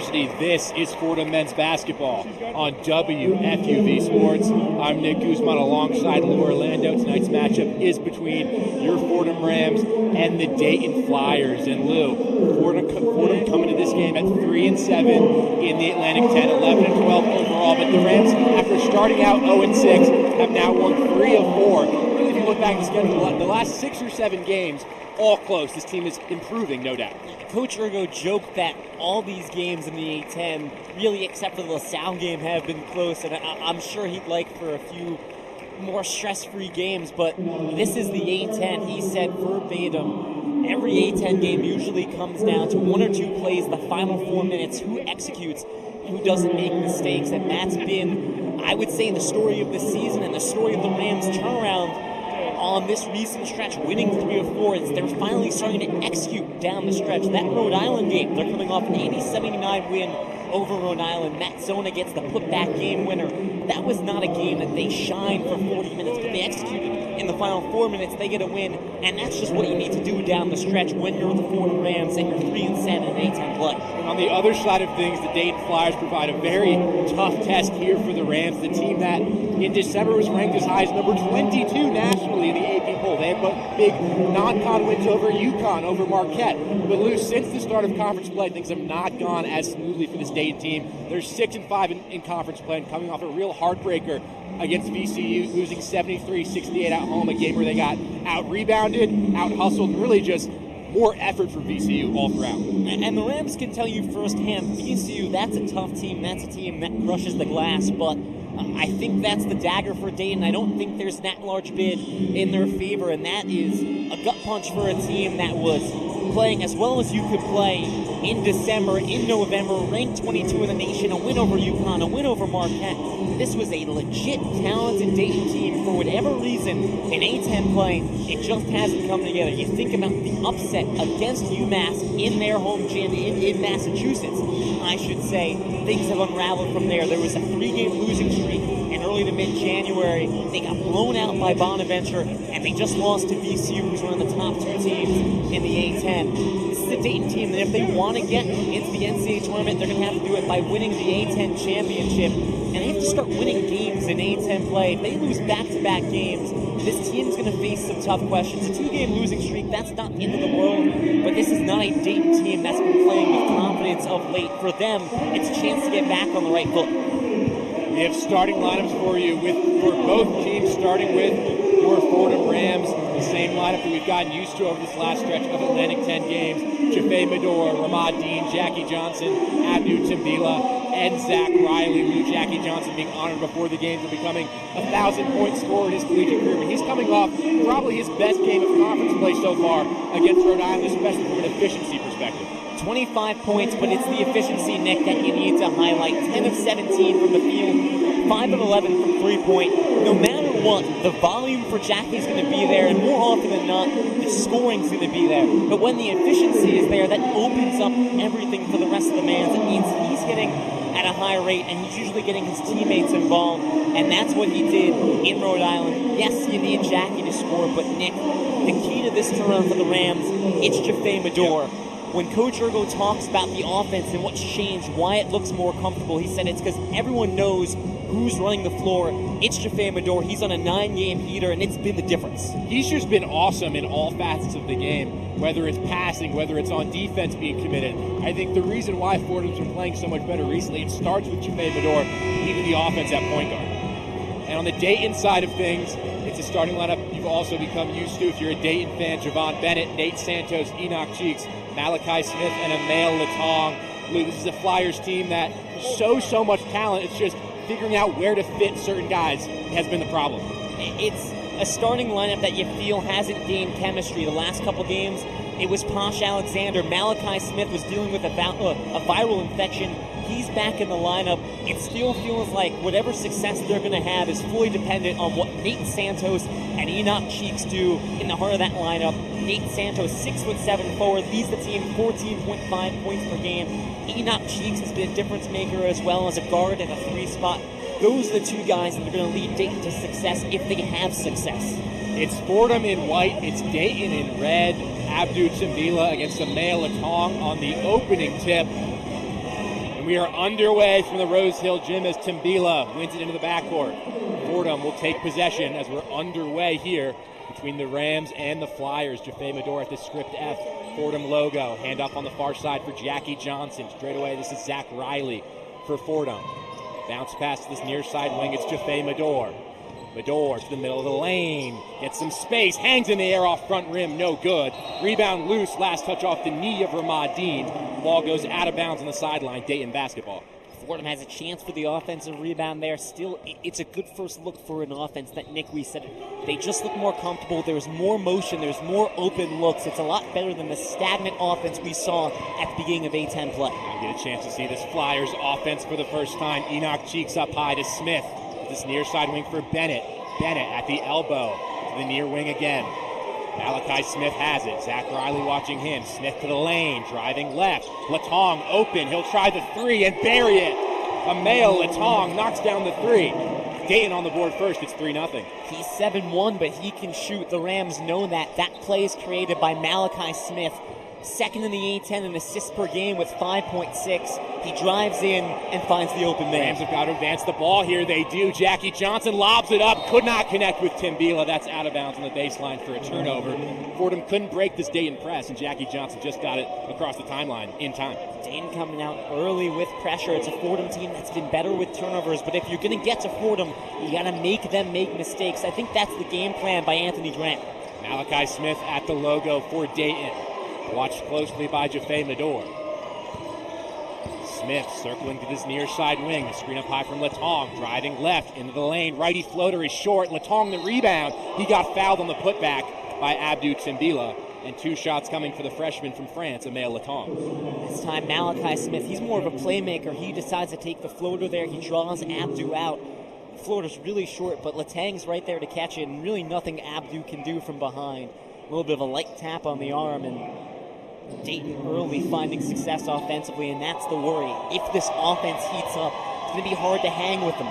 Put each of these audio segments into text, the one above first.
University. This is Fordham men's basketball on WFUV Sports. I'm Nick Guzman alongside Lou Orlando. Tonight's matchup is between your Fordham Rams and the Dayton Flyers. And Lou, Fordham coming to this game at 3-7 in the Atlantic 10, 11-12 overall. But the Rams, after starting out 0-6, have now won 3 of 4. Really, if you look back at the schedule, the last 6 or 7 games, all close. This team is improving, no doubt. Coach Ergo joked that all these games in the A-10, really except for the LaSalle game, have been close, and I'm sure he'd like for a few more stress-free games, but this is the A-10. He said verbatim, every A-10 game usually comes down to 1 or 2 plays the final 4 minutes, who executes, who doesn't make mistakes, and that's been, I would say, the story of the season and the story of the Rams' turnaround on this recent stretch, winning 3 of 4. They're finally starting to execute down the stretch. That Rhode Island game, they're coming off an 80-79 win over Rhode Island. Matt Zona gets the putback game winner. That was not a game that they shined for 40 minutes, but they executed in the final 4 minutes. They get a win, and that's just what you need to do down the stretch when you're the Fordham Rams and you're 3-7 in A-10 play. And on the other side of things, the Dayton Flyers provide a very tough test here for the Rams, the team that in December was ranked as high as number 22 nationally in the AP poll. They had big non-con wins over UConn, over Marquette. But Lou, since the start of conference play, things have not gone as smoothly for this Dayton team. They're 6-5 in conference play and coming off a real heartbreaker against VCU, losing 73-68 at home, a game where they got out-rebounded, out-hustled, really just more effort for VCU all throughout. And the Rams can tell you firsthand, VCU, that's a tough team. That's a team that crushes the glass, but I think that's the dagger for Dayton. I don't think there's that large bid in their favor, and that is a gut punch for a team that was playing as well as you could play in December, in November, ranked 22 in the nation, a win over UConn, a win over Marquette. This was a legit talented Dayton team. For whatever reason, in A-10 play, it just hasn't come together. You think about the upset against UMass in their home gym in Massachusetts, I should say. Things have unraveled from there. There was a 3-game losing streak in early to mid-January. They got blown out by Bonaventure, and they just lost to VCU, who's one of the top 2 teams in the A-10. This is a Dayton team that if they want to get into the NCAA tournament, they're going to have to do it by winning the A-10 championship. And they have to start winning games in A-10 play. If they lose back-to-back games, this team's going to face some tough questions. A 2-game losing streak, that's not the end of the world, but this is not a Dayton team that's been playing with confidence of late. For them, it's a chance to get back on the right foot. We have starting lineups for you for both teams, starting with your Fordham Rams, the same lineup that we've gotten used to over this last stretch of Atlantic 10 games. Jaffe Medor, Ramad Dean, Jackie Johnson, Abdu Timbila, and Zach Riley. With Jackie Johnson being honored before the games and becoming a 1,000-point scorer in his collegiate career. But he's coming off probably his best game of conference play so far against Rhode Island, especially from an efficiency perspective. 25 points, but it's the efficiency, Nick, that you need to highlight. 10 of 17 from the field, 5 of 11 from three-point. No matter what, the volume for Jackie's going to be there, and more often than not, the scoring's going to be there. But when the efficiency is there, that opens up everything for the rest of the Mans. It means he's hitting at a high rate, and he's usually getting his teammates involved, and that's what he did in Rhode Island. Yes, you need Jackie to score, but Nick, the key to this turnaround for the Rams, it's Jaffe Medor. When Coach Ergo talks about the offense and what's changed, why it looks more comfortable, he said it's because everyone knows who's running the floor. It's Jaffe Medor. He's on a 9-game heater, and it's been the difference. He's just been awesome in all facets of the game, whether it's passing, whether it's on defense being committed. I think the reason why Fordham's been playing so much better recently, it starts with Jaffe Medor, even the offense at point guard. And on the Dayton side of things, it's a starting lineup you've also become used to if you're a Dayton fan. Javon Bennett, Nate Santos, Enoch Cheeks, Malachi Smith, and Emil Latong. Lou, this is a Flyers team that so much talent. It's just figuring out where to fit certain guys has been the problem. It's a starting lineup that you feel hasn't gained chemistry. The last couple games, it was Posh Alexander. Malachi Smith was dealing with a viral infection. He's back in the lineup. It still feels like whatever success they're going to have is fully dependent on what Nate Santos and Enoch Cheeks do in the heart of that lineup. Nate Santos, 6'7" forward, leads the team 14.5 points per game. Enoch Cheeks has been a difference maker as well as a guard at a 3 spot. Those are the 2 guys that are going to lead Dayton to success if they have success. It's Fordham in white, it's Dayton in red. Abdu Timbila against Emil Latong on the opening tip. And we are underway from the Rose Hill Gym as Timbila wins it into the backcourt. Fordham will take possession as we're underway here between the Rams and the Flyers. Jaffe Medor at the script F. Fordham logo. Handoff on the far side for Jackie Johnson. Straight away, this is Zach Riley for Fordham. Bounce pass to this near side wing. It's Jaffe Medor. Medor to the middle of the lane. Gets some space. Hangs in the air off front rim. No good. Rebound loose. Last touch off the knee of Ramad Dean. Ball goes out of bounds on the sideline. Dayton basketball. Fordham has a chance for the offensive rebound there. Still, it's a good first look for an offense that Nick Weiss said. They just look more comfortable. There's more motion. There's more open looks. It's a lot better than the stagnant offense we saw at the beginning of A-10 play. I get a chance to see this Flyers offense for the first time. Enoch Cheeks up high to Smith. This near side wing for Bennett. Bennett at the elbow to the near wing again. Malachi Smith has it. Zach Riley watching him. Smith to the lane, driving left. Latong open. He'll try the three and bury it. Amale Latong knocks down the three. Dayton on the board first. It's 3-0. He's 7-1, but he can shoot. The Rams know that. That play is created by Malachi Smith. Second in the A-10 in assists per game with 5.6. He drives in and finds the open man. Rams have got to advance the ball here. They do. Jackie Johnson lobs it up. Could not connect with Timbila. That's out of bounds on the baseline for a turnover. Fordham couldn't break this Dayton press, and Jackie Johnson just got it across the timeline in time. Dayton coming out early with pressure. It's a Fordham team that's been better with turnovers, but if you're going to get to Fordham, you got to make them make mistakes. I think that's the game plan by Anthony Grant. Malachi Smith at the logo for Dayton. Watched closely by Jaffe Medor. Smith circling to this near side wing. The screen up high from Latong. Driving left into the lane. Righty floater is short. Latong the rebound. He got fouled on the putback by Abdou Timbila. And two shots coming for the freshman from France, Amale Latong. This time Malachi Smith, he's more of a playmaker. He decides to take the floater there. He draws Abdou out. The floater's really short, but Latang's right there to catch it, and really nothing Abdou can do from behind. A little bit of a light tap on the arm, and Dayton early finding success offensively, and that's the worry. If this offense heats up, it's going to be hard to hang with them.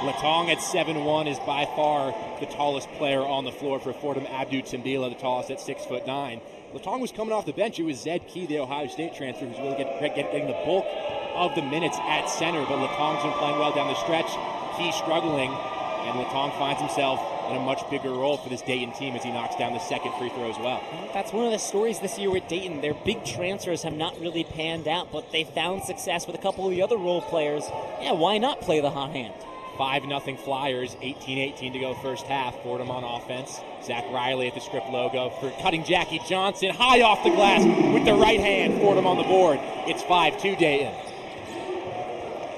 Latong at 7'1" is by far the tallest player on the floor for Fordham. Abdou Timbila, the tallest at 6'9". Latong was coming off the bench. It was Zed Key, the Ohio State transfer, who's really getting the bulk of the minutes at center. But Latong's been playing well down the stretch. Key struggling, and Latong finds himself in a much bigger role for this Dayton team as he knocks down the second free throw as well. That's one of the stories this year with Dayton. Their big transfers have not really panned out, but they found success with a couple of the other role players. Yeah, why not play the hot hand? 5-0 Flyers, 18-18 to go first half. Fordham on offense. Zach Riley at the script logo for cutting Jackie Johnson. High off the glass with the right hand. Fordham on the board. It's 5-2 Dayton.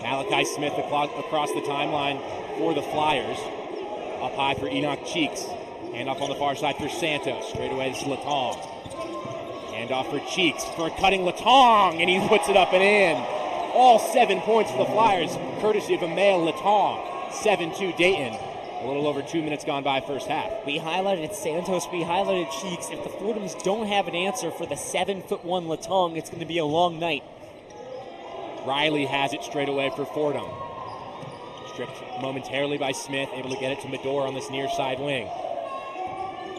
Malachi Smith across the timeline for the Flyers. Up high for Enoch Cheeks. Handoff on the far side for Santos. Straight away, this is Latong. Handoff for Cheeks for cutting Latong, and he puts it up and in. All 7 points for the Flyers, courtesy of Amale Latong. 7-2 Dayton. A little over 2 minutes gone by first half. We highlighted Santos, we highlighted Cheeks. If the Fordhams don't have an answer for the 7'1" Latong, it's going to be a long night. Riley has it straight away for Fordham. Stripped momentarily by Smith, able to get it to Medor on this near side wing.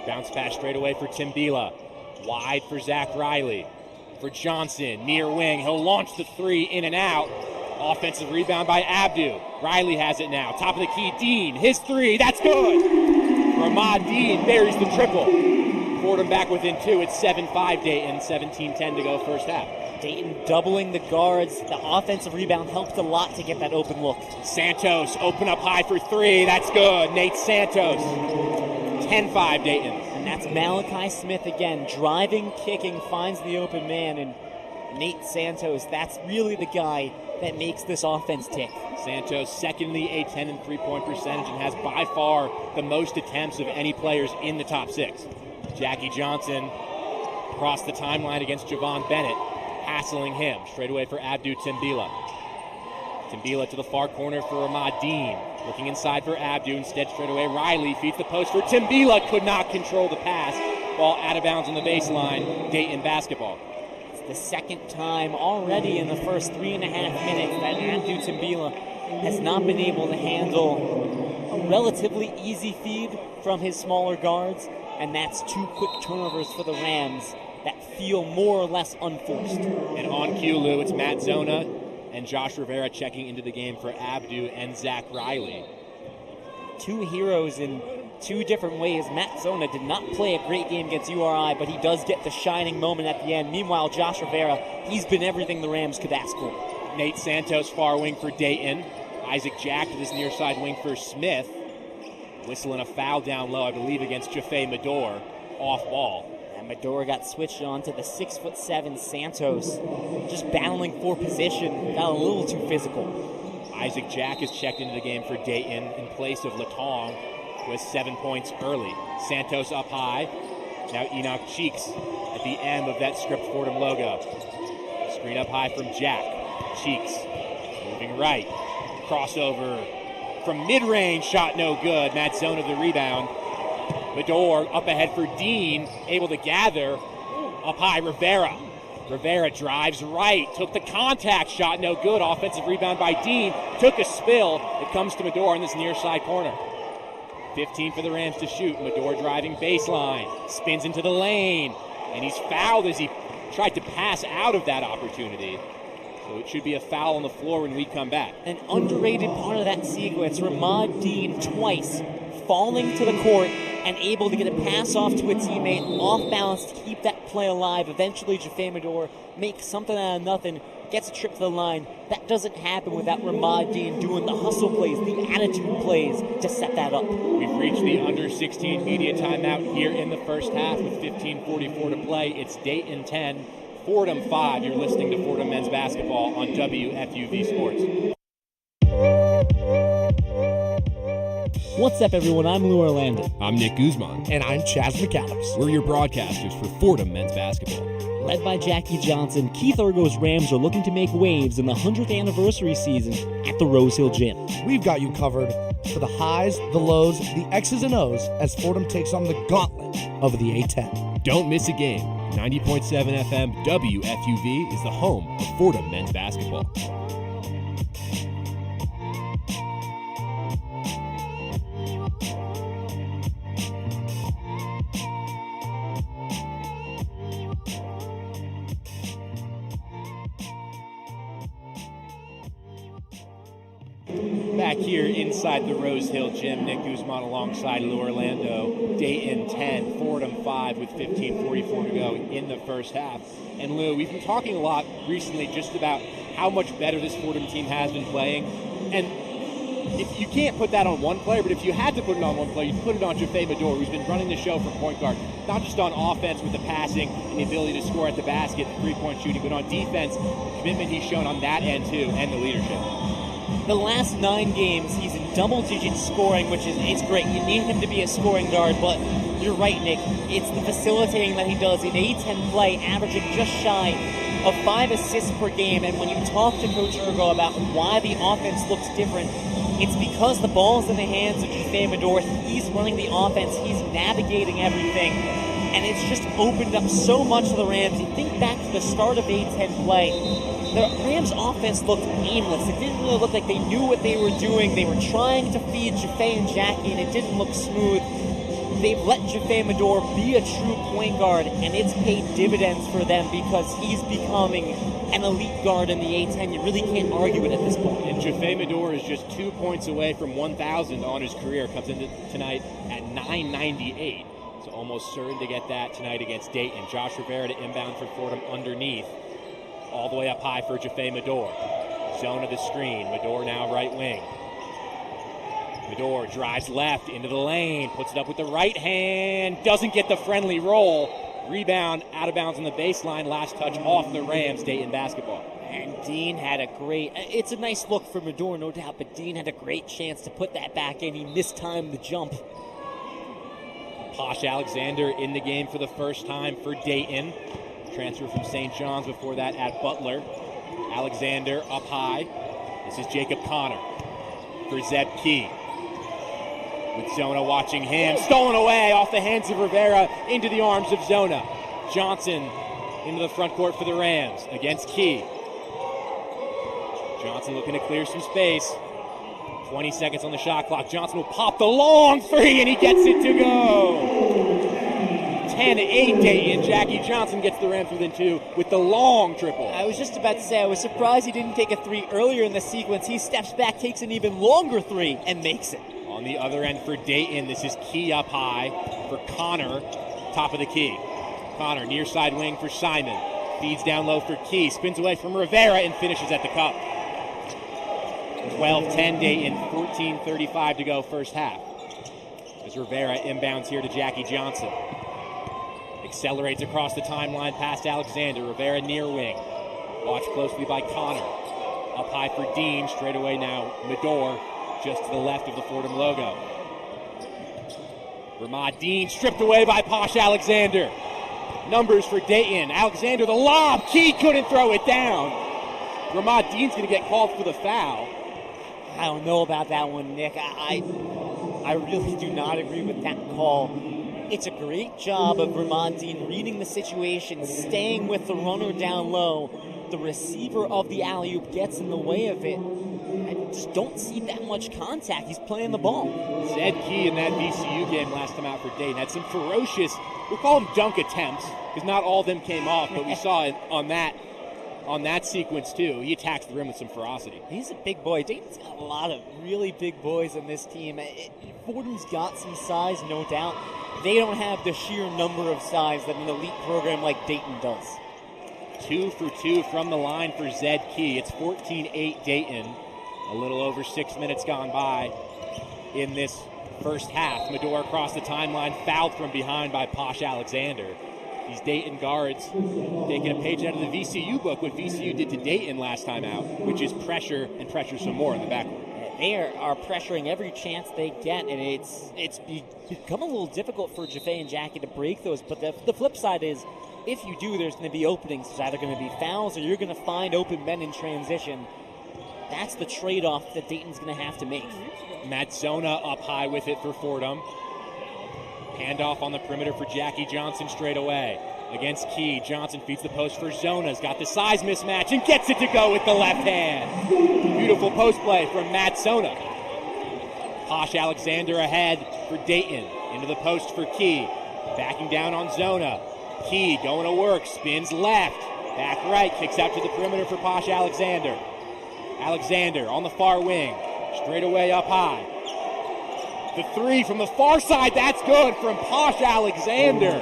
Bounce pass straight away for Timbila. Wide for Zach Riley. For Johnson, near wing. He'll launch the three in and out. Offensive rebound by Abdou. Riley has it now. Top of the key, Dean. His three, that's good. Ramad Dean buries the triple. Fordham back within two. It's 7-5 Dayton, 17-10 to go first half. Dayton doubling the guards. The offensive rebound helped a lot to get that open look. Santos, open up high for three. That's good. Nate Santos. 10-5 Dayton. And that's Malachi Smith again. Driving, kicking, finds the open man. And Nate Santos, that's really the guy that makes this offense tick. Santos second in the A-10 in three-point percentage and has by far the most attempts of any players in the top six. Jackie Johnson across the timeline against Javon Bennett. Hassling him. Straight away for Abdou Timbila. Timbila to the far corner for Ramad Dean. Looking inside for Abdou. Instead, straight away, Riley feeds the post for Timbila. Could not control the pass. Ball out of bounds on the baseline. Dayton basketball. It's the second time already in the first 3.5 minutes that Abdou Timbila has not been able to handle a relatively easy feed from his smaller guards. And that's two quick turnovers for the Rams that feel more or less unforced. And on cue, Lou, it's Matt Zona and Josh Rivera checking into the game for Abdu and Zach Riley. Two heroes in two different ways. Matt Zona did not play a great game against URI, but he does get the shining moment at the end. Meanwhile, Josh Rivera, he's been everything the Rams could ask for. Nate Santos, far wing for Dayton. Isaac Jack to this near side wing for Smith. Whistling a foul down low, I believe, against Jaffe Medor. Off ball. And Medor got switched on to the 6'7" Santos. Just battling for position. Got a little too physical. Isaac Jack is checked into the game for Dayton in place of Latong, who has 7 points early. Santos up high. Now Enoch Cheeks at the end of that script Fordham logo. Screen up high from Jack. Cheeks moving right. Crossover from mid-range, shot no good. Matt Zona the rebound. Medor up ahead for Dean, able to gather. Up high, Rivera. Rivera drives right, took the contact, shot no good. Offensive rebound by Dean, took a spill. It comes to Medor in this near side corner. 15 for the Rams to shoot. Medor driving baseline, spins into the lane, and he's fouled as he tried to pass out of that opportunity. So it should be a foul on the floor when we come back. An underrated part of that sequence, Ramad Dean twice falling to the court and able to get a pass off to a teammate, off balance to keep that play alive. Eventually, Jaffe Medor makes something out of nothing, gets a trip to the line. That doesn't happen without Ramad Dean doing the hustle plays, the attitude plays to set that up. We've reached the under 16 media timeout here in the first half with 15:44 to play. It's Dayton 10, Fordham 5. You're listening to Fordham men's basketball on WFUV Sports. What's up, everyone? I'm Lou Orlando. I'm Nick Guzman. And I'm Chaz McAdams. We're your broadcasters for Fordham men's basketball. Led by Jackie Johnson, Keith Urgo's Rams are looking to make waves in the 100th anniversary season at the Rose Hill Gym. We've got you covered for the highs, the lows, the X's and O's as Fordham takes on the gauntlet of the A-10. Don't miss a game. 90.7 FM WFUV is the home of Fordham men's basketball. Back here inside the Rose Hill Gym, Nick Guzman alongside Lou Orlando. Dayton 10, Fordham 5 with 15:44 to go in the first half. And Lou, we've been talking a lot recently just about how much better this Fordham team has been playing. And if you can't put that on one player, but if you had to put it on one player, you'd put it on Jaffe Medor, who's been running the show for point guard. Not just on offense with the passing and the ability to score at the basket, the three-point shooting, but on defense, the commitment he's shown on that end too, and the leadership. The last 9 games, he's in double-digit scoring, which is it's great. You need him to be a scoring guard, but you're right, Nick. It's the facilitating that he does in A-10 play, averaging just shy of 5 assists per game. And when you talk to Coach Urgo about why the offense looks different, it's because the ball's in the hands of Jaffe Medor. He's running the offense. He's navigating everything. And it's just opened up so much for the Rams. You think back to the start of A-10 play, the Rams' offense looked aimless. It didn't really look like they knew what they were doing. They were trying to feed Jaffe and Jackie, and it didn't look smooth. They've let Jaffe Medor be a true point guard, and it's paid dividends for them because he's becoming an elite guard in the A-10. You really can't argue it at this point. And Jaffe Medor is just 2 points away from 1,000 on his career. Comes into tonight at 998. So almost certain to get that tonight against Dayton. Josh Rivera to inbound for Fordham underneath. All the way up high for Jaffe Medor. Zone of the screen. Medor now right wing. Medor drives left into the lane. Puts it up with the right hand. Doesn't get the friendly roll. Rebound out of bounds on the baseline. Last touch off the Rams. Dayton basketball. And Dean had a great, it's a nice look for Medor, no doubt, but Dean had a great chance to put that back in. He mistimed the jump. Posh Alexander in the game for the first time for Dayton. Transfer from St. John's before that at Butler. Alexander up high. This is Jacob Connor for Zeb Key. With Zona watching him. Stolen away off the hands of Rivera into the arms of Zona. Johnson into the front court for the Rams against Key. Johnson looking to clear some space. 20 seconds on the shot clock. Johnson will pop the long three, and he gets it to go. 10-8 Dayton. Jackie Johnson gets the Rams within 2 with the long triple. I was just about to say, I was surprised he didn't take a 3 earlier in the sequence. He steps back, takes an even longer 3, and makes it. On the other end for Dayton, this is Key up high for Connor, top of the key. Connor, near side wing for Simon. Feeds down low for Key, spins away from Rivera and finishes at the cup. 12-10 Dayton, 14:35 to go first half. As Rivera inbounds here to Jackie Johnson. Accelerates across the timeline past Alexander. Rivera near wing. Watched closely by Connor. Up high for Dean, straight away now Medor, just to the left of the Fordham logo. Ramad Dean stripped away by Posh Alexander. Numbers for Dayton. Alexander the lob. Key couldn't throw it down. Ramad Dean's going to get called for the foul. I don't know about that one, Nick. I really do not agree with that call. It's a great job of Ramad Dean reading the situation, staying with the runner down low. The receiver of the alley-oop gets in the way of it. I just don't see that much contact. He's playing the ball. Zed Key in that VCU game last time out for Dayton had some ferocious, we'll call them dunk attempts, because not all of them came off, but we saw it on that sequence too. He attacks the rim with some ferocity. He's a big boy. Dayton's got a lot of really big boys in this team. Fordham's got some size, no doubt. They don't have the sheer number of size that an elite program like Dayton does. 2 for 2 from the line for Zed Key. It's 14-8 Dayton. A little over 6 minutes gone by in this first half. Medor across the timeline, fouled from behind by Posh Alexander. These Dayton guards taking a page out of the VCU book, what VCU did to Dayton last time out, which is pressure and pressure some more in the backcourt. They are pressuring every chance they get, and it's become a little difficult for Jaffe and Jackie to break those. But the flip side is, if you do, there's going to be openings. There's either going to be fouls or you're going to find open men in transition. That's the trade-off that Dayton's going to have to make. Matt Zona up high with it for Fordham. Handoff on the perimeter for Jackie Johnson straight away. Against Key, Johnson feeds the post for Zona. He's got the size mismatch and gets it to go with the left hand. Beautiful post play from Matt Zona. Posh Alexander ahead for Dayton. Into the post for Key. Backing down on Zona. Key going to work, spins left. Back right, kicks out to the perimeter for Posh Alexander. Alexander on the far wing. Straight away up high. The 3 from the far side, that's good from Posh Alexander.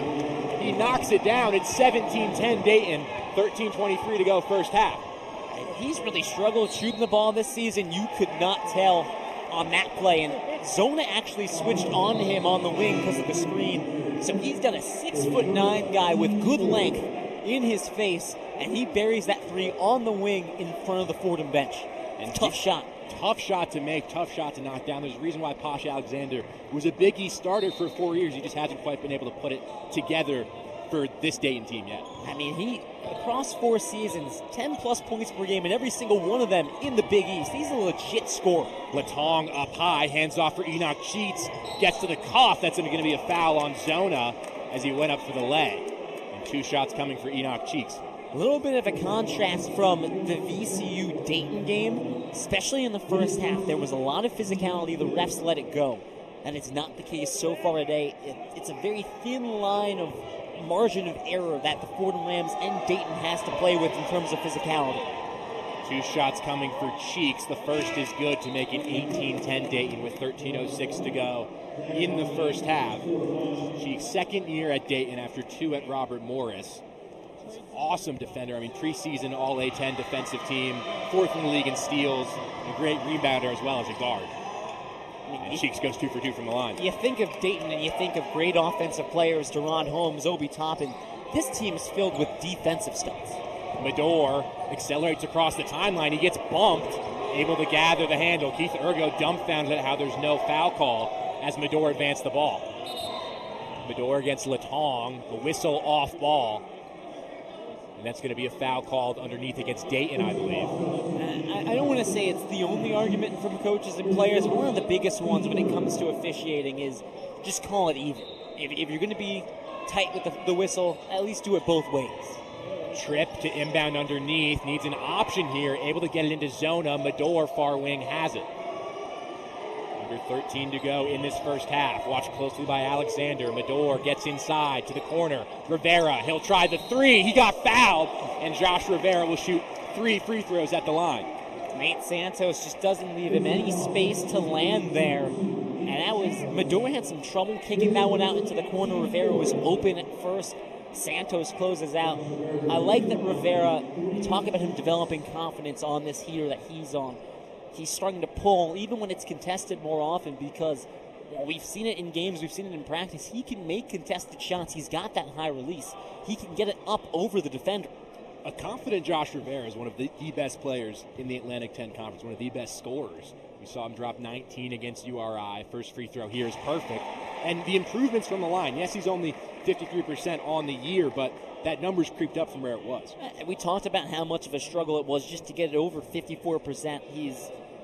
He knocks it down. It's 17-10 Dayton, 13:23 to go first half. He's really struggled shooting the ball this season. You could not tell on that play. And Zona actually switched on to him on the wing because of the screen. So he's got a 6'9" guy with good length in his face, and he buries that 3 on the wing in front of the Fordham bench. And tough shot. Tough shot to make, tough shot to knock down. There's a reason why Posh Alexander was a Big East starter for 4 years. He just hasn't quite been able to put it together for this Dayton team yet. I mean, he, across 4 seasons, 10-plus points per game, and every single one of them in the Big East. He's a legit scorer. Latong up high, hands off for Enoch Cheats, gets to the cuff. That's going to be a foul on Zona as he went up for the leg. And 2 shots coming for Enoch Cheats. A little bit of a contrast from the VCU Dayton game, especially in the first half. There was a lot of physicality. The refs let it go. And it's not the case so far today. It's a very thin line of margin of error that the Fordham Rams and Dayton has to play with in terms of physicality. 2 shots coming for Cheeks. The first is good to make it 18-10 Dayton with 13:06 to go in the first half. Cheeks' second year at Dayton after 2 at Robert Morris. Awesome defender. I mean, preseason All-A-10 defensive team, 4th in the league in steals, a great rebounder as well as a guard. And Cheeks goes 2 for 2 from the line. You think of Dayton and you think of great offensive players, Deron Holmes, Obi Toppin. This team is filled with defensive studs. Medor accelerates across the timeline. He gets bumped, able to gather the handle. Keith Ergo dumbfounded at how there's no foul call as Medor advanced the ball. Medor against Latong, the whistle off ball. And that's going to be a foul called underneath against Dayton, I believe. I don't want to say it's the only argument from coaches and players, but one of the biggest ones when it comes to officiating is just call it even. If you're going to be tight with the whistle, at least do it both ways. Trip to inbound underneath. Needs an option here. Able to get it into Zona. Medor, far wing, has it. Under 13 to go in this first half. Watched closely by Alexander. Medor gets inside to the corner. Rivera, he'll try the three. He got fouled, and Josh Rivera will shoot 3 free throws at the line. Nate Santos just doesn't leave him any space to land there. And that was, Medor had some trouble kicking that one out into the corner. Rivera was open at first. Santos closes out. I like that Rivera, you talk about him developing confidence on this heater that he's on. He's starting to pull, even when it's contested more often, because we've seen it in games, we've seen it in practice. He can make contested shots. He's got that high release. He can get it up over the defender. A confident Josh Rivera is one of the best players in the Atlantic 10 Conference, one of the best scorers. We saw him drop 19 against URI. First free throw here is perfect. And the improvements from the line. Yes, he's only 53% on the year, but that number's creeped up from where it was. We talked about how much of a struggle it was just to get it over 54%. He's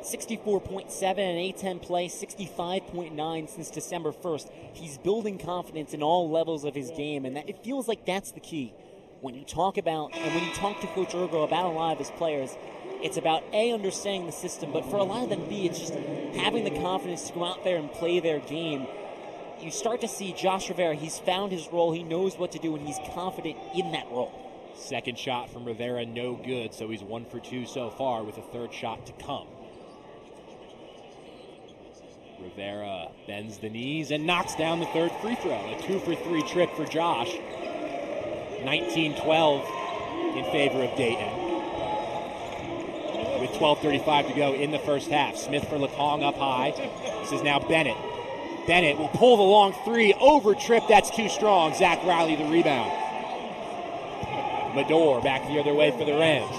64.7 in A10 play, 65.9 since December 1st. He's building confidence in all levels of his game, and it feels like that's the key. When you talk about, and when you talk to Coach Ergo about a lot of his players, it's about A, understanding the system, but for a lot of them, B, it's just having the confidence to go out there and play their game. You start to see Josh Rivera, he's found his role, he knows what to do, and he's confident in that role. Second shot from Rivera, no good, so he's 1 for 2 so far with a third shot to come. Rivera bends the knees and knocks down the third free throw. A 2 for 3 trip for Josh. 19-12 in favor of Dayton. With 12:35 to go in the first half. Smith for Lepong up high. This is now Bennett. Bennett will pull the long three. Over trip, that's too strong. Zach Riley the rebound. Medor back the other way for the Rams.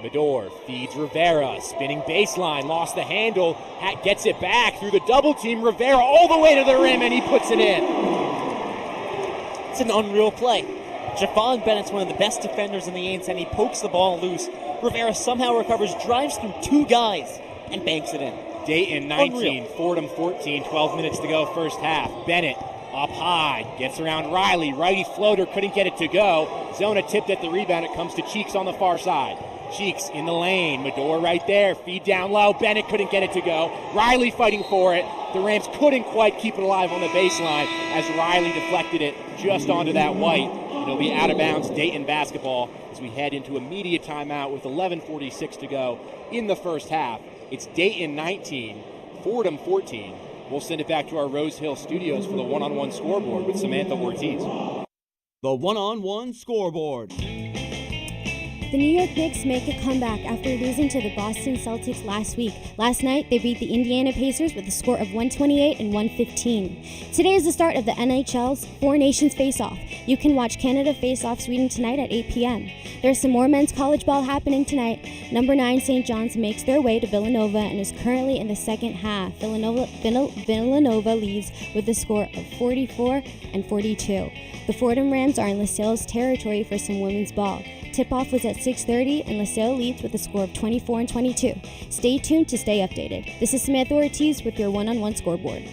Medor feeds Rivera, spinning baseline, lost the handle, gets it back through the double team. Rivera all the way to the rim, and he puts it in. It's an unreal play. Javon Bennett's one of the best defenders in the A10. He pokes the ball loose. Rivera somehow recovers, drives through 2 guys, and banks it in. Dayton 19, Unreal. Fordham 14, 12 minutes to go first half. Bennett up high, gets around Riley. Righty floater, couldn't get it to go. Zona tipped at the rebound. It comes to Cheeks on the far side. Cheeks in the lane. Medor right there. Feed down low. Bennett couldn't get it to go. Riley fighting for it. The Rams couldn't quite keep it alive on the baseline as Riley deflected it just onto that white. It'll be out of bounds, Dayton basketball, as we head into immediate timeout with 11:46 to go in the first half. It's Dayton 19, Fordham 14. We'll send it back to our Rose Hill studios for the one-on-one scoreboard with Samantha Ortiz. The one-on-one scoreboard. The New York Knicks make a comeback after losing to the Boston Celtics last week. Last night, they beat the Indiana Pacers with a score of 128 and 115. Today is the start of the NHL's Four Nations Face-Off. You can watch Canada face off Sweden tonight at 8 p.m. There's some more men's college ball happening tonight. Number 9 St. John's makes their way to Villanova and is currently in the second half. Villanova leads with a score of 44 and 42. The Fordham Rams are in LaSalle's territory for some women's ball. Tip-off was at 6:30, and LaSalle leads with a score of 24 and 22. Stay tuned to stay updated. This is Samantha Ortiz with your one-on-one scoreboard.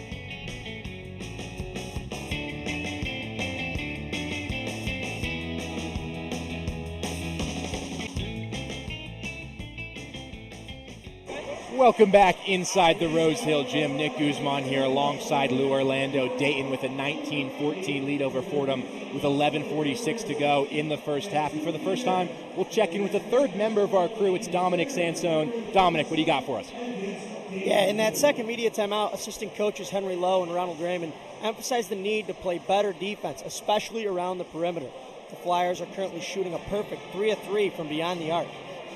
Welcome back inside the Rose Hill Gym. Nick Guzman here alongside Lou Orlando. Dayton with a 19-14 lead over Fordham with 11:46 to go in the first half. And for the first time, we'll check in with the third member of our crew. It's Dominic Sansone. Dominic, what do you got for us? Yeah, in that second media timeout, assistant coaches Henry Lowe and Ronald Raymond emphasized the need to play better defense, especially around the perimeter. The Flyers are currently shooting a perfect 3 of 3 from beyond the arc.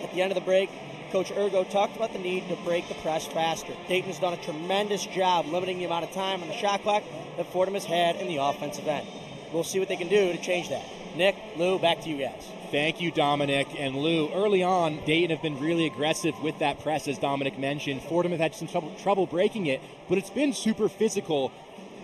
At the end of the break, Coach Ergo talked about the need to break the press faster. Dayton has done a tremendous job limiting the amount of time on the shot clock that Fordham has had in the offensive end. We'll see what they can do to change that. Nick, Lou, back to you guys. Thank you, Dominic and Lou. Early on, Dayton have been really aggressive with that press, as Dominic mentioned. Fordham have had some trouble breaking it, but it's been super physical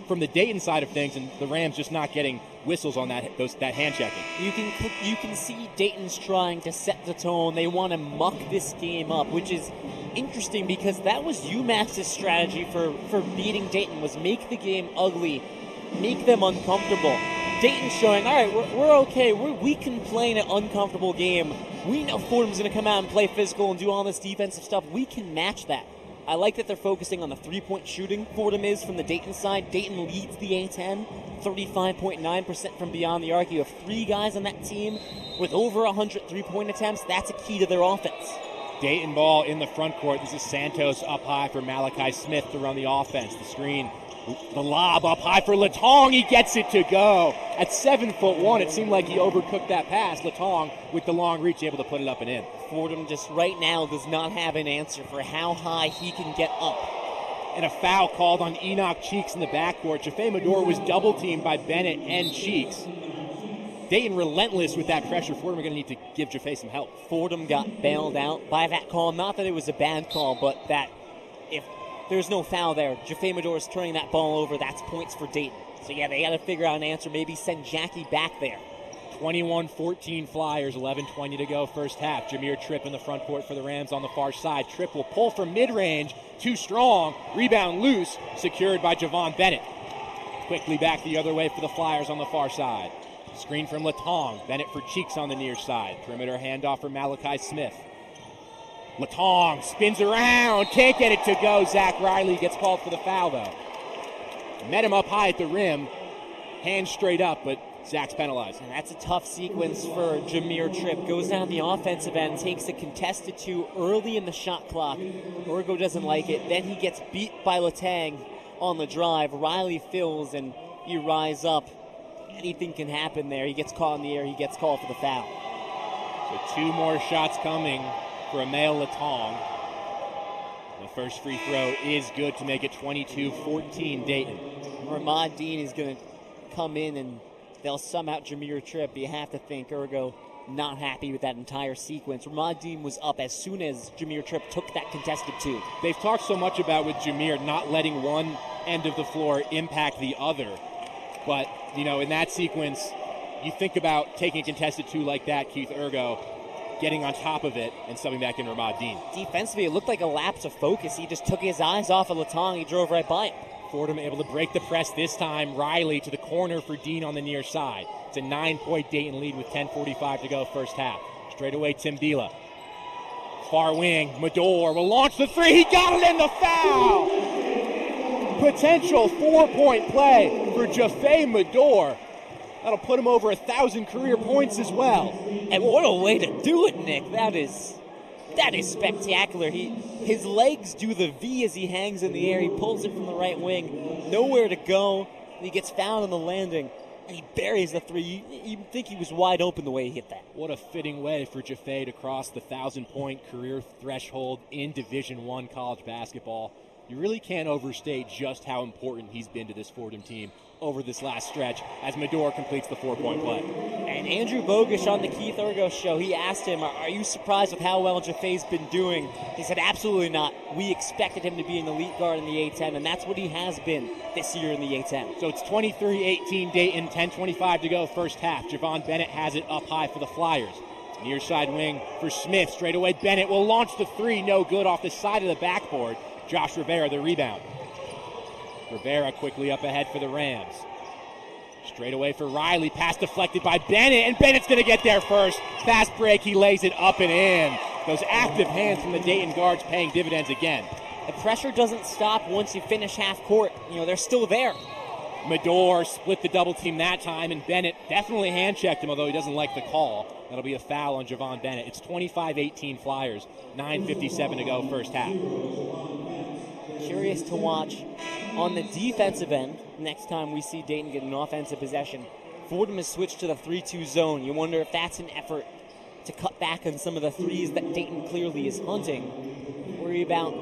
from the Dayton side of things, and the Rams just not getting whistles on that hand checking. You can see Dayton's trying to set the tone. They want to muck this game up, which is interesting because that was UMass's strategy for beating Dayton, was make the game ugly, make them uncomfortable. Dayton's showing, all right, we're okay. We can play in an uncomfortable game. We know Fordham's going to come out and play physical and do all this defensive stuff. We can match that. I like that they're focusing on the three-point shooting. Fordham is from the Dayton side. Dayton leads the A-10, 35.9% from beyond the arc. You have 3 guys on that team with over 100 three-point attempts. That's a key to their offense. Dayton ball in the front court. This is Santos up high for Malachi Smith to run the offense. The screen, the lob up high for Latong. He gets it to go. At 7'1", it seemed like he overcooked that pass. Latong with the long reach, able to put it up and in. Fordham just right now does not have an answer for how high he can get up. And a foul called on Enoch Cheeks in the backcourt. Jaffe Medor was double teamed by Bennett and Cheeks. Dayton relentless with that pressure. Fordham are going to need to give Jaffe some help. Fordham got bailed out by that call. Not that it was a bad call, but that if there's no foul there, Jaffe Medor is turning that ball over. That's points for Dayton. So yeah, they got to figure out an answer. Maybe send Jackie back there. 21-14 Flyers, 11:20 to go first half. Jameer Tripp in the front court for the Rams on the far side. Tripp will pull from mid-range, too strong. Rebound loose, secured by Javon Bennett. Quickly back the other way for the Flyers on the far side. Screen from Latong. Bennett for Cheeks on the near side. Perimeter handoff for Malachi Smith. Latong spins around, can't get it to go. Zach Riley gets called for the foul though. Met him up high at the rim. Hands straight up, but Zach's penalized. And that's a tough sequence for Jameer Tripp. Goes down the offensive end, takes a contested 2 early in the shot clock. Orgo doesn't like it. Then he gets beat by Latang on the drive. Riley fills and you rise up. Anything can happen there. He gets caught in the air. He gets called for the foul. So 2 more shots coming for Emile Latong. The first free throw is good to make it 22-14 Dayton. Ramad Dean is going to come in and they'll sum out Jameer Tripp. You have to think Ergo not happy with that entire sequence. Ramad Dean was up as soon as Jameer Tripp took that contested 2. They've talked so much about with Jameer not letting one end of the floor impact the other. But, you know, in that sequence, you think about taking a contested 2 like that, Keith Ergo, getting on top of it and subbing back in Ramad Dean. Defensively, it looked like a lapse of focus. He just took his eyes off of Latong. He drove right by him. Fordham able to break the press this time. Riley to the corner for Dean on the near side. It's a 9-point Dayton lead with 10:45 to go first half. Straight away, Tim Dila. Far wing, Medor will launch the 3. He got it in the foul! Potential 4-point play for Jaffe Medor. That'll put him over 1,000 career points as well. And what a way to do it, Nick. That is spectacular. His legs do the V as he hangs in the air. He pulls it from the right wing. Nowhere to go. And he gets fouled on the landing. And he buries the 3. You'd think he was wide open the way he hit that. What a fitting way for Jaffe to cross the 1,000-point career threshold in Division I college basketball. You really can't overstate just how important he's been to this Fordham team over this last stretch as Medor completes the 4-point play. And Andrew Bogish on the Keith Ergo show, he asked him, are you surprised with how well Jaffe's been doing? He said, absolutely not. We expected him to be an elite guard in the A-10, and that's what he has been this year in the A-10. So it's 23-18 Dayton, 10:25 to go first half. Javon Bennett has it up high for the Flyers. Near side wing for Smith. Straight away, Bennett will launch the 3. No good off the side of the backboard. Josh Rivera, the rebound. Rivera quickly up ahead for the Rams. Straight away for Riley. Pass deflected by Bennett, and Bennett's going to get there first. Fast break, he lays it up and in. Those active hands from the Dayton guards paying dividends again. The pressure doesn't stop once you finish half court. You know, they're still there. Medor split the double team that time, and Bennett definitely hand-checked him, although he doesn't like the call. That'll be a foul on Javon Bennett. It's 25-18 Flyers, 9:57 to go first half. Curious to watch on the defensive end. Next time we see Dayton get an offensive possession, Fordham has switched to the 3-2 zone. You wonder if that's an effort to cut back on some of the threes that Dayton clearly is hunting. Worry about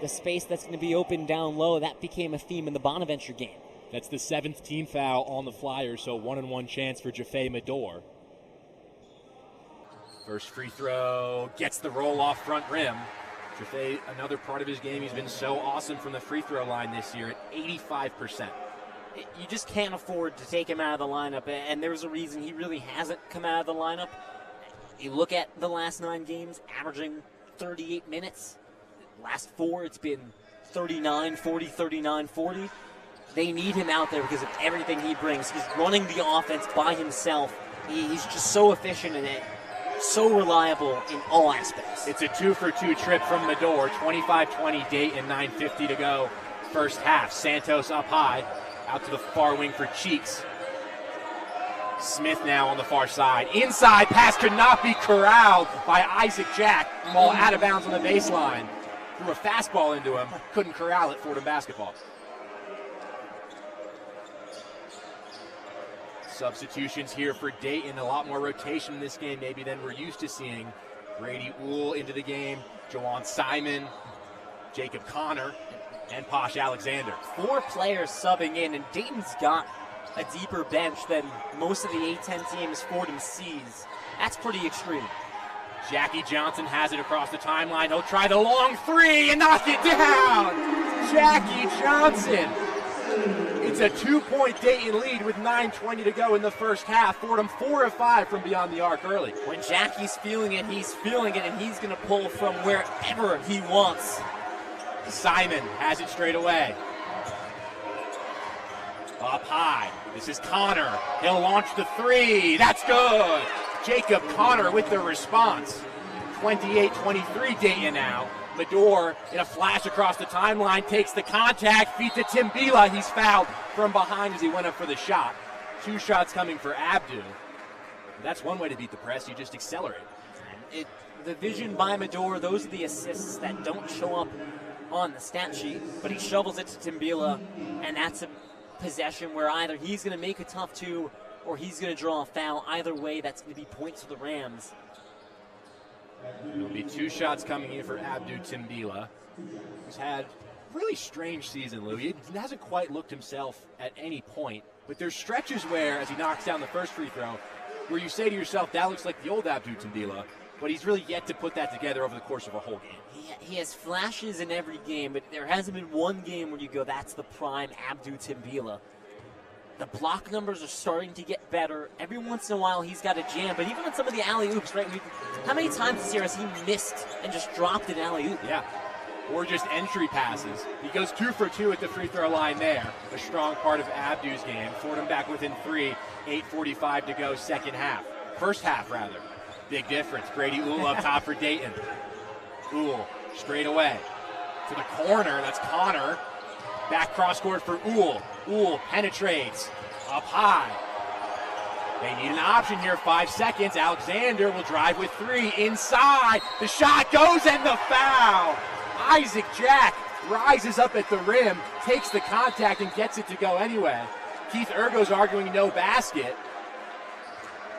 the space that's going to be open down low. That became a theme in the Bonaventure game. That's the 7th team foul on the Flyers, so 1-on-1 chance for Jaffe Medor. First free throw, gets the roll off front rim. Jaffe, another part of his game, he's been so awesome from the free throw line this year at 85%. You just can't afford to take him out of the lineup, and there's a reason he really hasn't come out of the lineup. You look at the last 9 games, averaging 38 minutes. Last 4, it's been 39, 40, 39, 40. They need him out there because of everything he brings. He's running the offense by himself. He's just so efficient in it. so reliable in all aspects. It's a 2-for-2 trip from Medore. 25-20 Dayton, 9:50 to go. First half. Santos up high, out to the far wing for Cheeks. Smith now on the far side. Inside pass could not be corralled by Isaac Jack. Ball out of bounds on the baseline. Threw a fastball into him. Couldn't corral it. Fordham basketball. Substitutions here for Dayton. A lot more rotation in this game maybe than we're used to seeing. Brady Uhl into the game. Jawan Simon, Jacob Connor, and Posh Alexander. 4 players subbing in, and Dayton's got a deeper bench than most of the A-10 teams Fordham sees. That's pretty extreme. Jackie Johnson has it across the timeline. He'll try the long 3 and knock it down. Jackie Johnson. It's a 2-point Dayton lead with 9:20 to go in the first half. Fordham 4 of 5 from beyond the arc early. When Jackie's feeling it, he's feeling it, and he's going to pull from wherever he wants. Simon has it straight away. Up high. This is Connor. He'll launch the 3. That's good. Jacob Connor with the response. 28-23 Dayton now. Medore in a flash across the timeline takes the contact. Feet to Timbila. He's fouled from behind as he went up for the shot. 2 shots coming for Abdu. That's one way to beat the press. You just accelerate. The vision by Medore, those are the assists that don't show up on the stat sheet, but he shovels it to Timbila, and that's a possession where either he's going to make a tough 2 or he's going to draw a foul. Either way, that's going to be points for the Rams. There'll be 2 shots coming in for Abdu Timbila, who's had a really strange season, Lou. He hasn't quite looked himself at any point, but there's stretches where, as he knocks down the first free throw, where you say to yourself, that looks like the old Abdu Timbila, but he's really yet to put that together over the course of a whole game. He has flashes in every game, but there hasn't been one game where you go, that's the prime Abdu Timbila. The block numbers are starting to get better. Every once in a while, he's got a jam, but even on some of the alley-oops, right? How many times this year has he missed and just dropped an alley-oop? Yeah, or just entry passes. He goes 2 for 2 at the free throw line there. A strong part of Abdu's game. Fordham back within 3, 8:45 to go, second half. First half, rather. Big difference. Brady Uhl up top for Dayton. Uhl straight away to the corner. That's Connor. Back cross court for Uhl. Uhl penetrates up high. They need an option here. 5 seconds. Alexander will drive with 3 inside. The shot goes and the foul. Isaac Jack rises up at the rim, takes the contact and gets it to go anyway. Keith Ergo's arguing no basket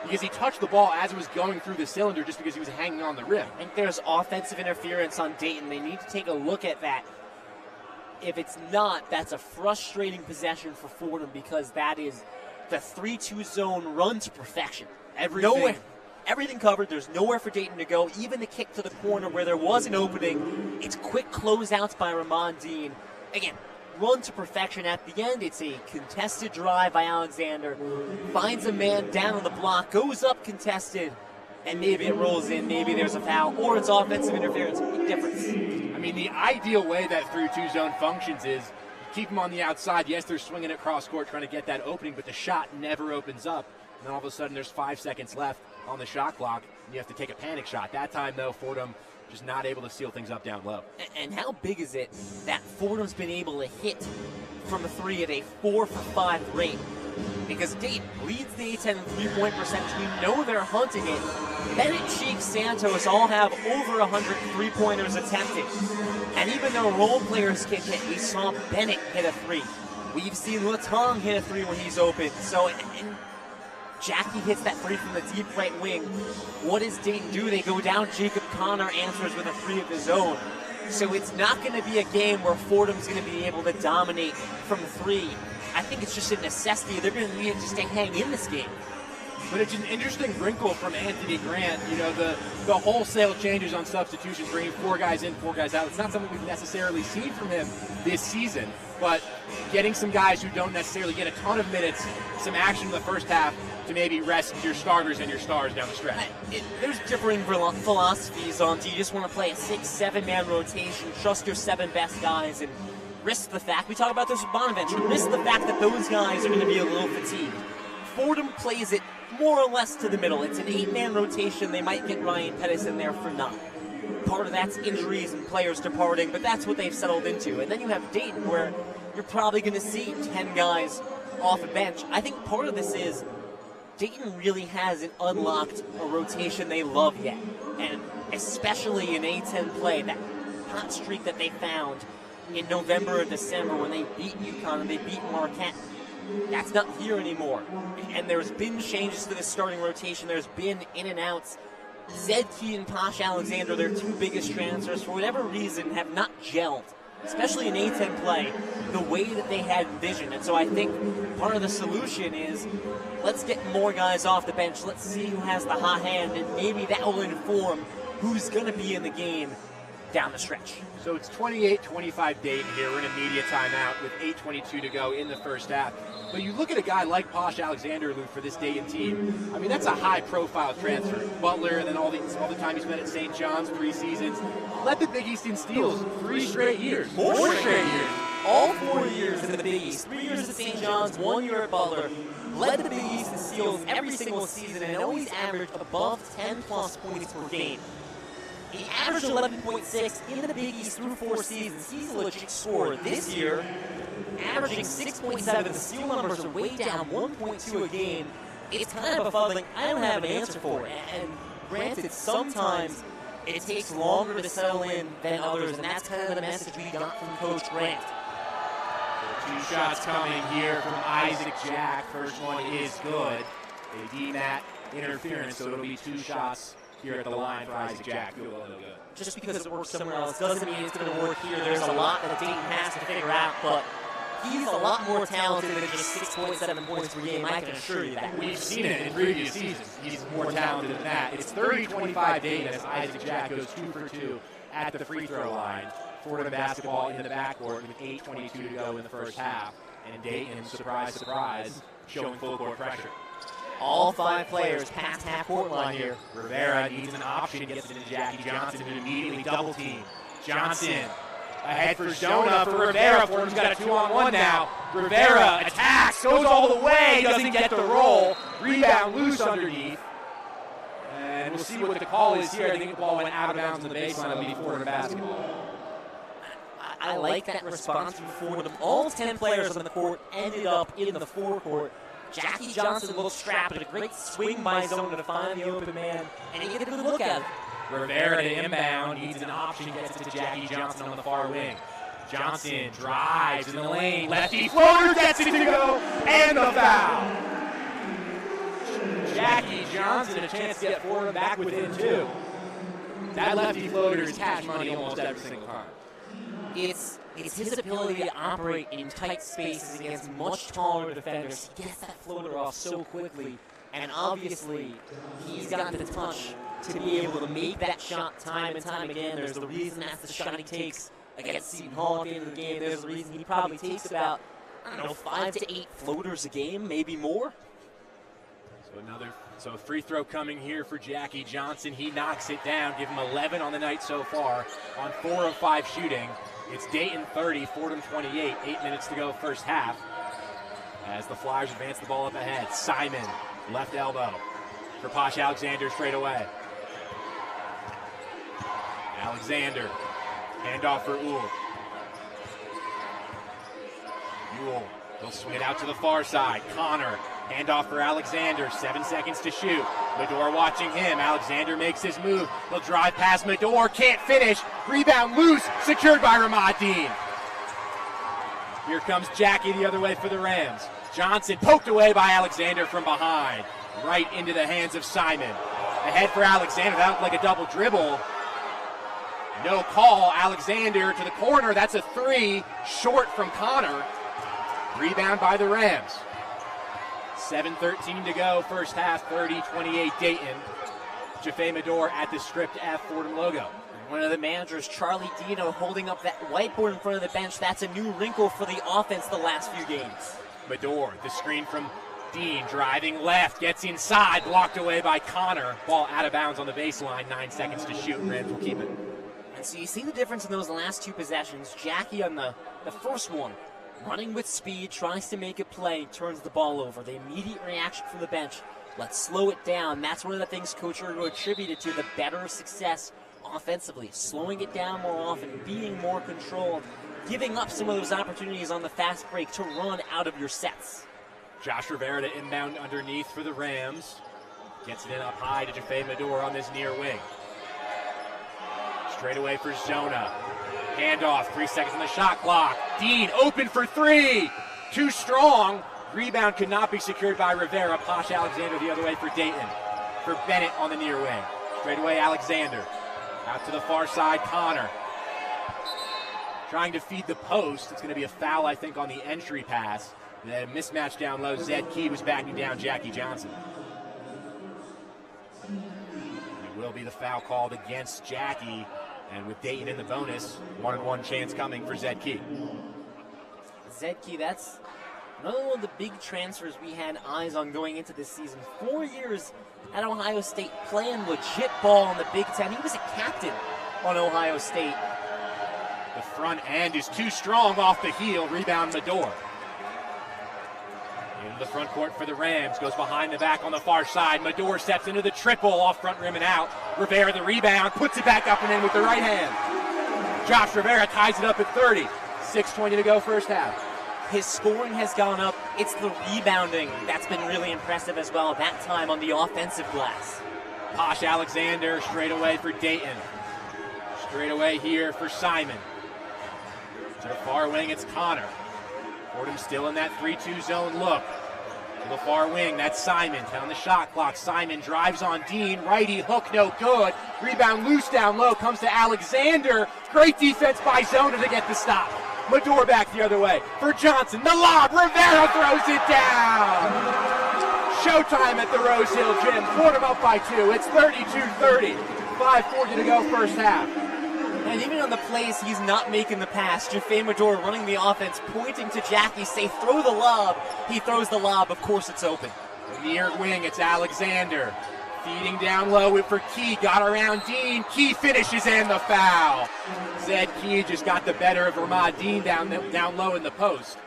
because he touched the ball as it was going through the cylinder just because he was hanging on the rim. I think there's offensive interference on Dayton. They need to take a look at that. If it's not, that's a frustrating possession for Fordham because that is the 3-2 zone run to perfection. Everything covered. There's nowhere for Dayton to go. Even the kick to the corner where there was an opening. It's quick closeouts by Ramon Dean. Again, run to perfection at the end. It's a contested drive by Alexander. Finds a man down on the block. Goes up contested. And maybe it rolls in. Maybe there's a foul. Or it's offensive interference. Big difference. I mean, the ideal way that 3-2 zone functions is keep them on the outside. Yes, they're swinging it cross court trying to get that opening, but the shot never opens up. And then all of a sudden there's 5 seconds left on the shot clock, and you have to take a panic shot. That time, though, Fordham just not able to seal things up down low. And how big is it that Fordham's been able to hit from a 3 at a 4 for 5 rate? Because Dayton leads the A-10 3-point percentage. We know they're hunting it. Bennett, Cheek, Santos all have over 100 3-pointers attempted. And even though role players can hit, we saw Bennett hit a 3. We've seen Latong hit a 3 when he's open. So, and Jackie hits that 3 from the deep right wing. What does Dayton do? They go down. Jacob Connor answers with a 3 of his own. So it's not going to be a game where Fordham's going to be able to dominate from 3. I think it's just a necessity. They're going to need it just to hang in this game. But it's an interesting wrinkle from Anthony Grant. You know, the wholesale changes on substitutions, bringing 4 guys in, 4 guys out. It's not something we've necessarily seen from him this season. But getting some guys who don't necessarily get a ton of minutes, some action in the first half, to maybe rest your starters and your stars down the stretch. There's differing philosophies on, do you just want to play a 6-7-man rotation, trust your 7 best guys, and risk the fact, we talk about this with Bonaventure, risk the fact that those guys are going to be a little fatigued. Fordham plays it more or less to the middle. It's an 8-man rotation. They might get Ryan Pettis in there for 9. Part of that's injuries and players departing, but that's what they've settled into. And then you have Dayton, where you're probably going to see 10 guys off a bench. I think part of this is Dayton really hasn't unlocked a rotation they love yet. And especially in A10 play, that hot streak that they found in November and December when they beat UConn and they beat Marquette, that's not here anymore. And there's been changes to the starting rotation. There's been in and outs. Zed Key and Posh Alexander, their 2 biggest transfers, for whatever reason, have not gelled, especially in A10 play, the way that they had envisioned. And so I think part of the solution is let's get more guys off the bench. Let's see who has the hot hand, and maybe that will inform who's going to be in the game down the stretch. So it's 28-25 Dayton here. We're in a media timeout with 8:22 to go in the first half. But you look at a guy like Posh Alexander, Lou, for this Dayton team. I mean, that's a high-profile transfer. Butler, and then all the time he spent at St. John's, 3 seasons. Led the Big East in steals 3 straight years. 4 straight years. All 4 years in the Big East. 3 years at St. John's, 1 year at Butler. Led the Big East in steals every single season and always averaged above 10-plus points per game. He averaged 11.6 in the Big East through 4 seasons. He's a legit scorer. This year, averaging 6.7. The steal numbers are way down, 1.2 a game. It's kind of befuddling. I don't have an answer for it. And granted, sometimes it takes longer to settle in than others, and that's kind of the message we got from Coach Grant. 2 shots coming here from Isaac Jack. First one is good. They deem that interference, so it'll be 2 shots here at the line for Isaac Jack. Field goal no good. Just because it works somewhere else doesn't mean it's going to work here. There's a lot that Dayton has to figure out, but he's a lot more talented than just 6.7 points per game. I can assure you that. We've seen it in previous seasons. He's more talented than that. It's 30-25 Dayton as Isaac Jack goes 2 for 2 at the free throw line. Fordham basketball in the backcourt with 8:22 to go in the first half. And Dayton, surprise, surprise, showing full court pressure. All 5 players past half-court line here. Rivera needs an option, gets it into Jackie Johnson, who immediately double team. Johnson ahead for Zona for Rivera. Fordham's got a 2-on-1 now. Rivera attacks, goes all the way, doesn't get the roll. Rebound loose underneath. And we'll see what the call is here. I think the ball went out of bounds on the baseline. It'll be Fordham basketball. I like that response from Fordham. All 10 players on the court ended up in the forecourt. Jackie Johnson looks strapped, but a great swing by Zona to find the open man, and he get a good look at him. Rivera to inbound, needs an option, gets it to Jackie Johnson on the far wing. Johnson drives in the lane, lefty floater gets it to go, and the foul. Jackie Johnson a chance to get Fordham back within 2. That lefty floater is cash money almost every single time. It's his ability to operate in tight spaces against much taller defenders. He gets that floater off so quickly, and obviously he's got the touch to be able to make that shot time and time again. There's the reason that's the shot he takes against Seton Hall at the end of the game. There's the reason he probably takes about, 5 to 8 floaters a game, maybe more. So a free throw coming here for Jackie Johnson. He knocks it down. Give him 11 on the night so far on 4 of 5 shooting. It's Dayton 30, Fordham 28. 8 minutes to go first half as the Flyers advance the ball up ahead. Simon, left elbow for Posh Alexander straight away. Alexander, handoff for Uhl. Uhl, he'll swing it out to the far side. Connor, handoff for Alexander, 7 seconds to shoot. Medor watching him. Alexander makes his move. He'll drive past Medor, can't finish. Rebound loose, secured by Ramad Dean. Here comes Jackie the other way for the Rams. Johnson poked away by Alexander from behind. Right into the hands of Simon. Ahead for Alexander, that looked like a double dribble. No call. Alexander to the corner, that's a 3, short from Connor. Rebound by the Rams. 7:13 to go, first half, 30-28 Dayton. Jaffe Medor at the script F Fordham logo. One of the managers, Charlie Dino, holding up that whiteboard in front of the bench. That's a new wrinkle for the offense the last few games. Medor, the screen from Dean, driving left, gets inside, blocked away by Connor. Ball out of bounds on the baseline, 9 seconds to shoot. Rams will keep it. And so you see the difference in those last 2 possessions. Jackie on the first one, running with speed, tries to make a play, turns the ball over. The immediate reaction from the bench, Let's slow it down. That's one of the things Coach Urgo attributed to the better success offensively. Slowing it down more often, being more controlled, giving up some of those opportunities on the fast break to run out of your sets. Josh Rivera to inbound underneath for the Rams. Gets it in up high to Jaffe Medor on this near wing. Straight away for Zona. Handoff, 3 seconds on the shot clock. Dean open for three. Too strong. Rebound could not be secured by Rivera. Posh Alexander the other way for Dayton. For Bennett on the near wing. Straight away Alexander. Out to the far side, Connor. Trying to feed the post. It's going to be a foul, I think, on the entry pass. Then a mismatch down low. Zed Key was backing down Jackie Johnson. It will be the foul called against Jackie. And with Dayton in the bonus, 1-on-1 chance coming for Zed Key. Zed Key, that's another one of the big transfers we had eyes on going into this season. 4 years at Ohio State playing legit ball in the Big Ten. He was a captain on Ohio State. The front end is too strong off the heel. Rebound Medor. Into the front court for the Rams. Goes behind the back on the far side. Medor steps into the triple off front rim and out. Rivera the rebound. Puts it back up and in with the right hand. Josh Rivera ties it up at 30. 6:20 to go first half. His scoring has gone up. It's the rebounding that's been really impressive as well, that time on the offensive glass. Posh Alexander straight away for Dayton. Straight away here for Simon. To the far wing, it's Connor. Fordham still in that 3-2 zone look. To the far wing, that's Simon. Down the shot clock. Simon drives on Dean. Righty hook, no good. Rebound loose down low. Comes to Alexander. Great defense by Zona to get the stop. Medor back the other way for Johnson. The lob. Rivera throws it down. Showtime at the Rose Hill Gym. Fordham up by 2. It's 32-30. 5:40 to go first half. And even on the plays, he's not making the pass. Jaffe Medor running the offense, pointing to Jackie, say, throw the lob. He throws the lob. Of course, it's open. Near wing, it's Alexander. Feeding down low for Key. Got around Dean. Key finishes and the foul. Zed Key just got the better of Ramad Dean down low in the post.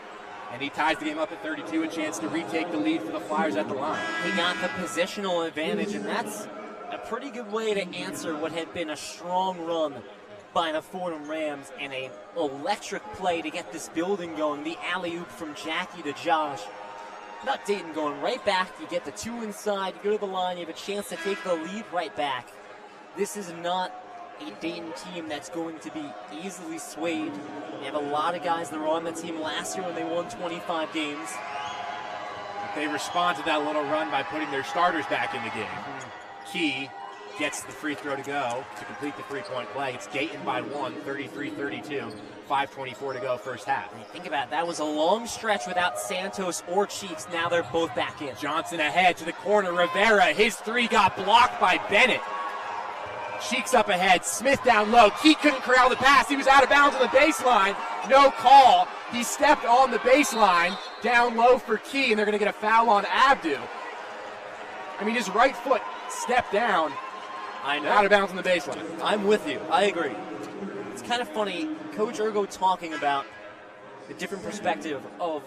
And he ties the game up at 32, a chance to retake the lead for the Flyers at the line. He got the positional advantage, and that's a pretty good way to answer what had been a strong run by the Fordham Rams, and an electric play to get this building going. The alley-oop from Jackie to Josh. Not Dayton going right back. You get the two inside, you go to the line, you have a chance to take the lead right back. This is not a Dayton team that's going to be easily swayed. They have a lot of guys that were on the team last year when they won 25 games. They respond to that little run by putting their starters back in the game. Key gets the free throw to go to complete the three-point play. It's Dayton by 1, 33-32, 5:24 to go first half. Think about it, that was a long stretch without Santos or Cheeks. Now they're both back in. Johnson ahead to the corner. Rivera, his three got blocked by Bennett. Cheeks up ahead, Smith down low. Key couldn't corral the pass. He was out of bounds on the baseline. No call. He stepped on the baseline down low for Key, and they're going to get a foul on Abdu. I mean, his right foot stepped down. I know. Out of bounds on the baseline. I'm with you. I agree. It's kind of funny, Coach Urgo talking about the different perspective of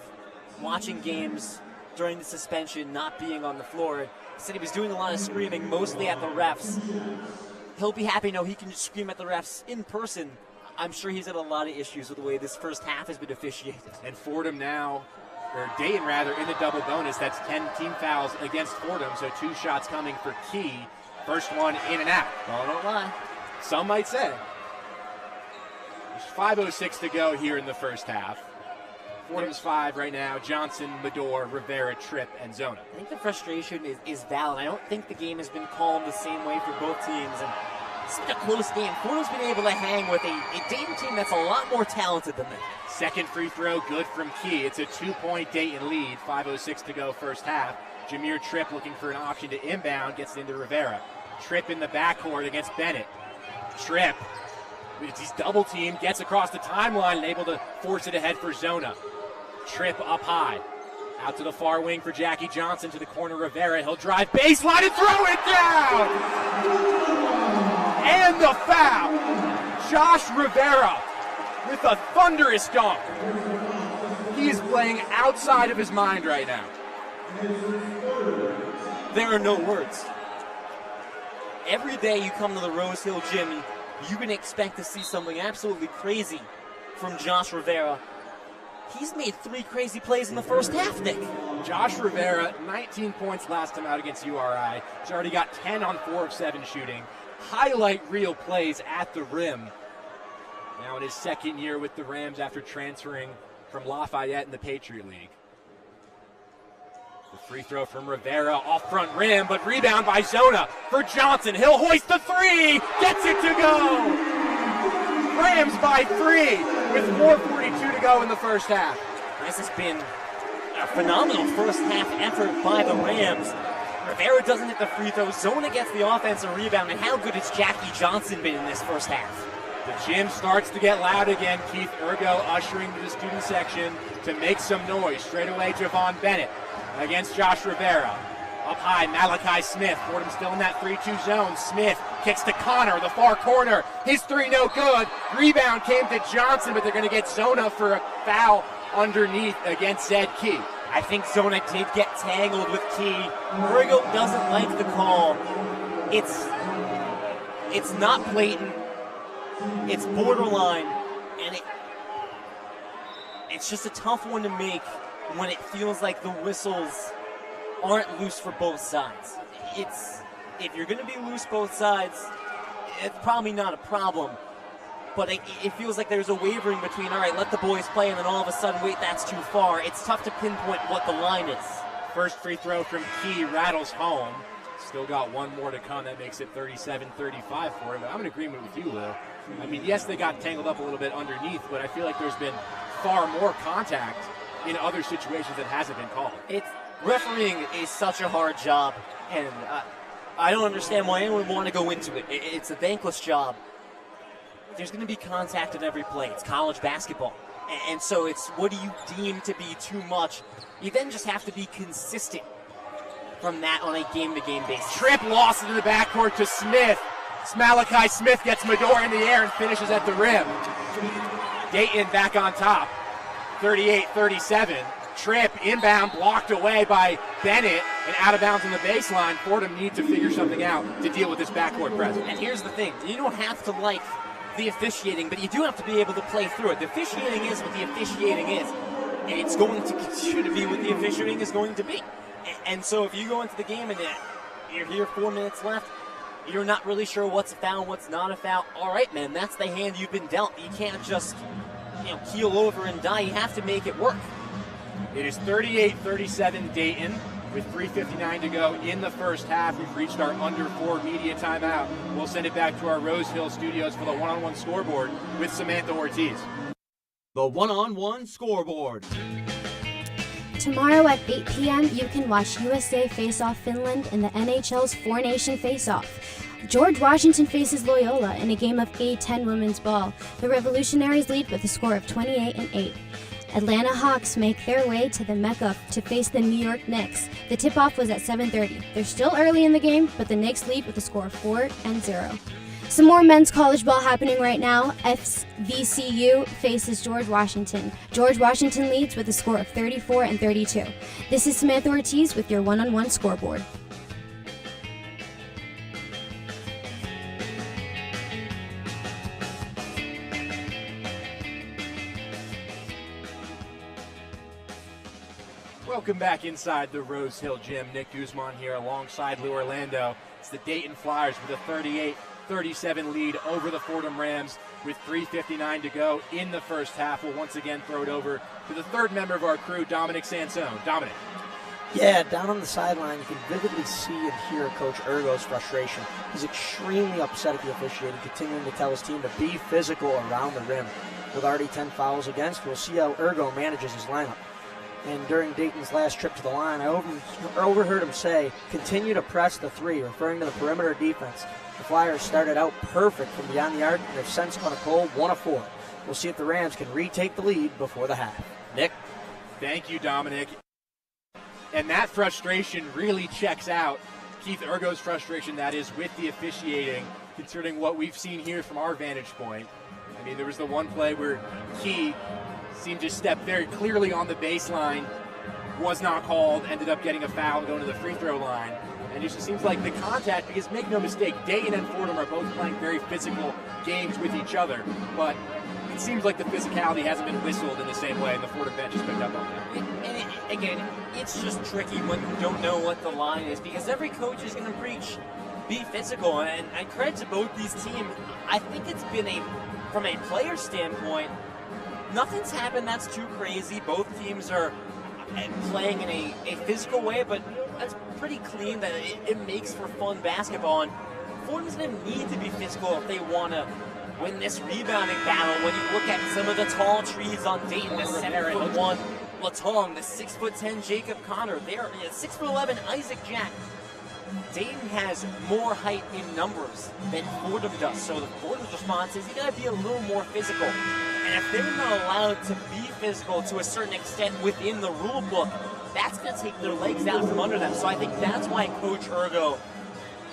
watching games during the suspension, not being on the floor. He said he was doing a lot of screaming, mostly at the refs. He'll be happy to know he can just scream at the refs in person. I'm sure he's had a lot of issues with the way this first half has been officiated. And Fordham now, or Dayton rather, in the double bonus. That's 10 team fouls against Fordham, so 2 shots coming for Key. First one in and out. Oh, don't lie. Some might say. There's 5:06 to go here in the first half. Fordham's 5 right now. Johnson, Medor, Rivera, Tripp, and Zona. I think the frustration is valid. I don't think the game has been called the same way for both teams. And it's been a close game. Fordham's been able to hang with a Dayton team that's a lot more talented than them. Second free throw, good from Key. It's a 2-point Dayton lead. 5:06 to go first half. Jameer Tripp looking for an option to inbound, gets it into Rivera. Tripp in the backcourt against Bennett. Tripp, he's double teamed, gets across the timeline and able to force it ahead for Zona. Tripp up high. Out to the far wing for Jackie Johnson to the corner Rivera. He'll drive baseline and throw it down! And the foul! Josh Rivera with a thunderous dunk. He is playing outside of his mind right now. There are no words. Every day you come to the Rose Hill Gym, you can expect to see something absolutely crazy from Josh Rivera. He's made 3 crazy plays in the first half, Nick. Josh Rivera, 19 points last time out against URI. He's already got 10 on 4 of 7 shooting. Highlight reel plays at the rim. Now in his second year with the Rams after transferring from Lafayette in the Patriot League. The free throw from Rivera off front rim, but rebound by Zona for Johnson. He'll hoist the 3, gets it to go. Rams by 3 with 4:42 to go in the first half. This has been a phenomenal first half effort by the Rams. Rivera doesn't hit the free throw. Zona gets the offensive rebound. And how good has Jackie Johnson been in this first half? The gym starts to get loud again. Keith Ergo ushering to the student section to make some noise. Straight away, Javon Bennett against Josh Rivera. Up high, Malachi Smith. Fordham still in that 3-2 zone. Smith kicks to Connor, the far corner. His 3 no good. Rebound came to Johnson, but they're going to get Zona for a foul underneath against Zed Key. I think Zona did get tangled with Key. Ergo doesn't like the call. It's not blatant. It's borderline, and it's just a tough one to make when it feels like the whistles aren't loose for both sides. If you're going to be loose both sides, it's probably not a problem. But it feels like there's a wavering between, all right, let the boys play, and then all of a sudden, wait, that's too far. It's tough to pinpoint what the line is. First free throw from Key rattles home. Still got one more to come. That makes it 37-35 for him. But I'm in agreement with you, Lou. I mean, yes, they got tangled up a little bit underneath, but I feel like there's been far more contact in other situations that hasn't been called. Refereeing is such a hard job, and I don't understand why anyone would want to go into it. It's a thankless job. There's going to be contact in every play. It's college basketball. And so it's what do you deem to be too much? You then just have to be consistent from that on a game-to-game basis. Tripp lost it in the backcourt to Smith. Malachi Smith gets Medor in the air and finishes at the rim. Dayton back on top, 38-37. Tripp inbound, blocked away by Bennett, and out of bounds on the baseline. Fordham needs to figure something out to deal with this backcourt presence. And here's the thing. You don't have to like the officiating, but you do have to be able to play through it. The officiating is what the officiating is, and it's going to continue to be what the officiating is going to be. And so if you go into the game and you're here 4 minutes left, you're not really sure what's a foul, what's not a foul. All right, man, that's the hand you've been dealt. You can't just keel over and die. You have to make it work. It is 38-37 Dayton with 3:59 to go in the first half. We've reached our under 4 media timeout. We'll send it back to our Rose Hill studios for the one-on-one scoreboard with Samantha Ortiz. The one-on-one scoreboard. Tomorrow at 8 p.m., you can watch USA face off Finland in the NHL's four-nation face-off. George Washington faces Loyola in a game of A10 women's ball. The Revolutionaries lead with a score of 28-8. Atlanta Hawks make their way to the Mecca to face the New York Knicks. The tip-off was at 7:30. They're still early in the game, but the Knicks lead with a score of 4-0. Some more men's college ball happening right now. VCU faces George Washington. George Washington leads with a score of 34-32. This is Samantha Ortiz with your one-on-one scoreboard. Welcome back inside the Rose Hill Gym. Nick Guzman here alongside Lou Orlando. It's the Dayton Flyers with a 38-37 lead over the Fordham Rams with 3:59 to go in the first half. We'll once again throw it over to the third member of our crew, Dominic Sansone. Dominic. Yeah, down on the sideline, you can vividly see and hear Coach Ergo's frustration. He's extremely upset at the officiating, continuing to tell his team to be physical around the rim. With already 10 fouls against, we'll see how Ergo manages his lineup. And during Dayton's last trip to the line, I overheard him say, continue to press the 3, referring to the perimeter defense. The Flyers started out perfect from beyond the arc and have since gone a cold 1 of 4. We'll see if the Rams can retake the lead before the half. Nick? Thank you, Dominic. And that frustration really checks out Keith Ergo's frustration, that is, with the officiating, considering what we've seen here from our vantage point. I mean, there was the one play where Key seemed to step very clearly on the baseline, was not called, ended up getting a foul, going to the free throw line. And it just seems like the contact, because make no mistake, Dayton and Fordham are both playing very physical games with each other, but it seems like the physicality hasn't been whistled in the same way, and the Fordham bench has picked up on that. Again, it's just tricky when you don't know what the line is, because every coach is going to preach, be physical, and credit to both these teams. I think it's been from a player standpoint, nothing's happened that's too crazy. Both teams are playing in a physical way, but that's pretty clean that it makes for fun basketball. And Fordham's going to need to be physical if they want to win this rebounding battle. When you look at some of the tall trees on Dayton, the 7'1" Latong, the 6'10" Jacob Connor, there 6'11" Isaac Jack. Dayton has more height in numbers than Fordham does, so the Fordham's response is you got to be a little more physical. And if they're not allowed to be physical to a certain extent within the rule book, that's going to take their legs out from under them. So I think that's why Coach Ergo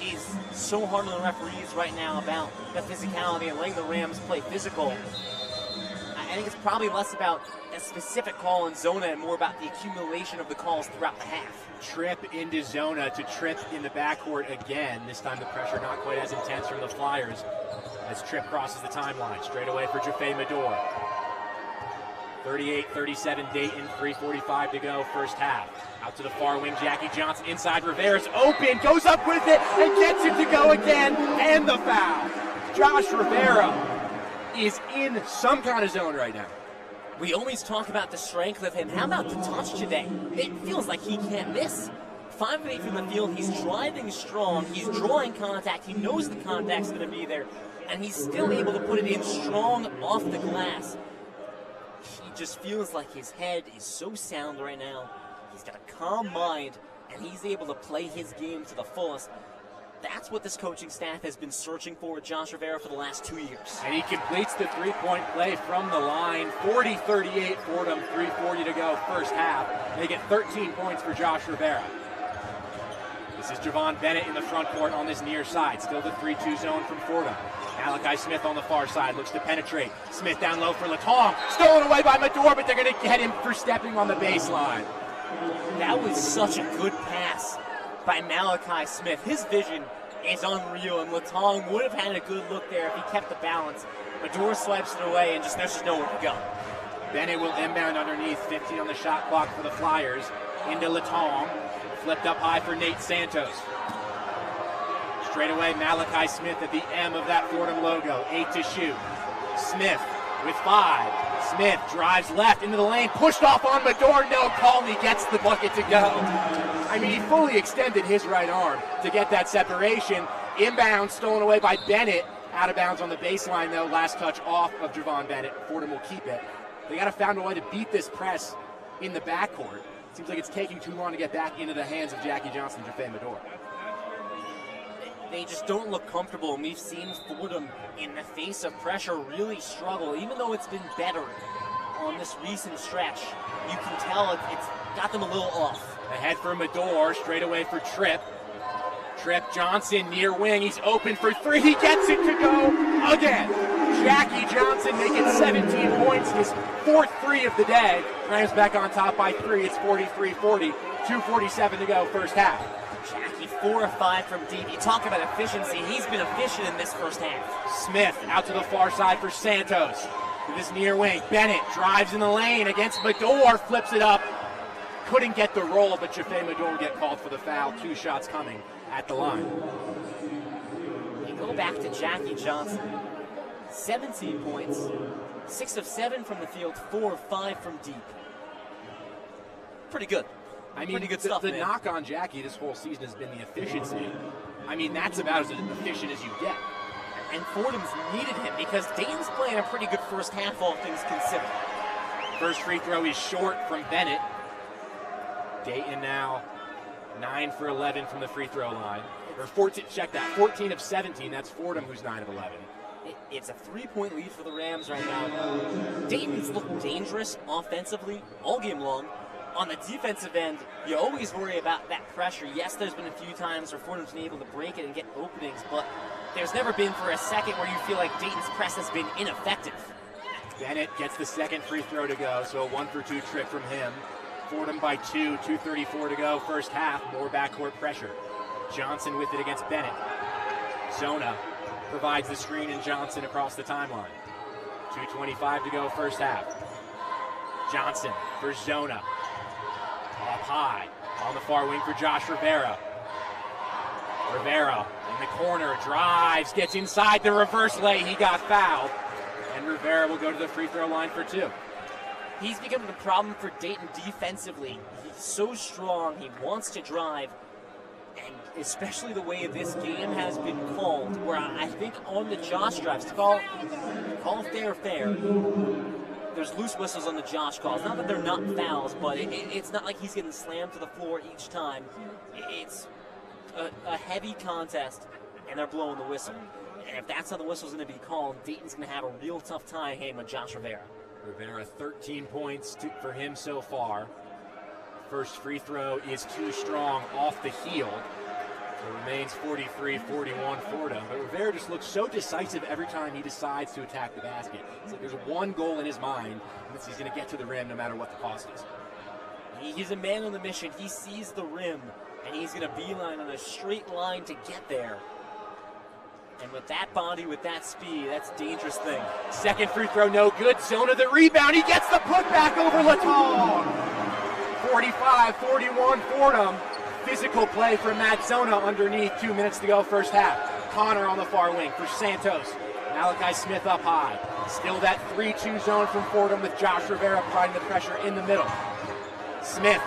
is so hard on the referees right now about the physicality and letting the Rams play physical. I think it's probably less about a specific call in Zona and more about the accumulation of the calls throughout the half. Trip into Zona to Trip in the backcourt again. This time the pressure not quite as intense from the Flyers as Trip crosses the timeline. Straight away for Jaffe Medor. 38-37 Dayton, 3:45 to go, first half. Out to the far wing, Jackie Johnson inside. Rivera's open, goes up with it, and gets it to go again, and the foul. Josh Rivera is in some kind of zone right now. We always talk about the strength of him. How about the touch today? It feels like he can't miss. 5 of 8 from the field, he's driving strong, he's drawing contact, he knows the contact's going to be there, and he's still able to put it in strong off the glass. He just feels like his head is so sound right now. He's got a calm mind, and he's able to play his game to the fullest. That's what this coaching staff has been searching for with Josh Rivera for the last 2 years. And he completes the three-point play from the line. 40-38 Fordham, 3:40 to go, first half. They get 13 points for Josh Rivera. This is Javon Bennett in the front court on this near side. Still the 3-2 zone from Fordham. Malachi Smith on the far side looks to penetrate. Smith down low for Latong. Stolen away by Medor, but they're going to get him for stepping on the baseline. That was such a good pass by Malachi Smith. His vision is unreal, and Latong would have had a good look there if he kept the balance. Medor swipes it away and just knows there's nowhere to go. Bennett will inbound underneath. 15 on the shot clock for the Flyers. Into Latong. Flipped up high for Nate Santos. Straight away, Malachi Smith at the M of that Fordham logo. 8 to shoot. Smith with 5. Smith drives left into the lane. Pushed off on Medor. No call, and he gets the bucket to go. I mean, he fully extended his right arm to get that separation. Inbound stolen away by Bennett. Out of bounds on the baseline, though. Last touch off of Javon Bennett. Fordham will keep it. They got to find a way to beat this press in the backcourt. Seems like it's taking too long to get back into the hands of Jackie Johnson and Jaffe Medor. They just don't look comfortable, and we've seen Fordham in the face of pressure really struggle, even though it's been better on this recent stretch. You can tell it's got them a little off. Ahead for Medor, straight away for Tripp. Tripp Johnson near wing, he's open for 3, he gets it to go again. Jackie Johnson making 17 points, his 4th 3 of the day. Rams back on top by 3, it's 43-40, 2:47 to go, first half. Jackie 4 of 5 from deep. You talk about efficiency, he's been efficient in this first half. Smith out to the far side for Santos. With his near wing, Bennett drives in the lane against Medor, flips it up. Couldn't get the roll, but Jaffe Medor will get called for the foul. 2 shots coming at the line. You go back to Jackie Johnson. 17 points, 6 of 7 from the field, 4 of 5 from deep. Pretty good. I mean, pretty good stuff, the man. knock on Jackie this whole season has been the efficiency. I mean, that's about as efficient as you get. And Fordham's needed him because Dayton's playing a pretty good first half, all things considered. First free throw is short from Bennett. Dayton now 9 for 11 from the free throw line. Or 14, check that, 14 of 17. That's Fordham who's 9 of 11. It's a 3-point lead for the Rams right now. Dayton's looked dangerous offensively all game long. On the defensive end, you always worry about that pressure. Yes, there's been a few times where Fordham's been able to break it and get openings, but there's never been for a second where you feel like Dayton's press has been ineffective. Bennett gets the second free throw to go, so a 1-for-2 trip from him. Fordham by 2, 2:34 to go, first half, more backcourt pressure. Johnson with it against Bennett. Zona provides the screen and Johnson across the timeline. 2:25 to go first half. Johnson for Zona. Up high on the far wing for Josh Rivera. Rivera in the corner, drives, gets inside the reverse lay. He got fouled. And Rivera will go to the free throw line for 2. He's becoming a problem for Dayton defensively. He's so strong, he wants to drive, and especially the way this game has been called, where I think on the Josh drives, to call fair. There's loose whistles on the Josh calls. Not that they're not fouls, but it's not like he's getting slammed to the floor each time. It's a heavy contest, and they're blowing the whistle. And if that's how the whistle's going to be called, Dayton's going to have a real tough time hanging with Josh Rivera. Rivera, 13 points for him so far. First free throw is too strong off the heel. It remains 43-41 Fordham. But Rivera just looks so decisive every time he decides to attack the basket. It's like there's one goal in his mind, and that's he's going to get to the rim no matter what the cost is. He's a man on the mission. He sees the rim, and he's going to beeline on a straight line to get there. And with that body, with that speed, that's a dangerous thing. Second free throw, no good. Zona the rebound. He gets the putback over Latong. 45-41 Fordham. Physical play from Matt Zona underneath. 2 minutes to go first half. Connor on the far wing for Santos. Malachi Smith up high. Still that 3-2 zone from Fordham with Josh Rivera applying the pressure in the middle. Smith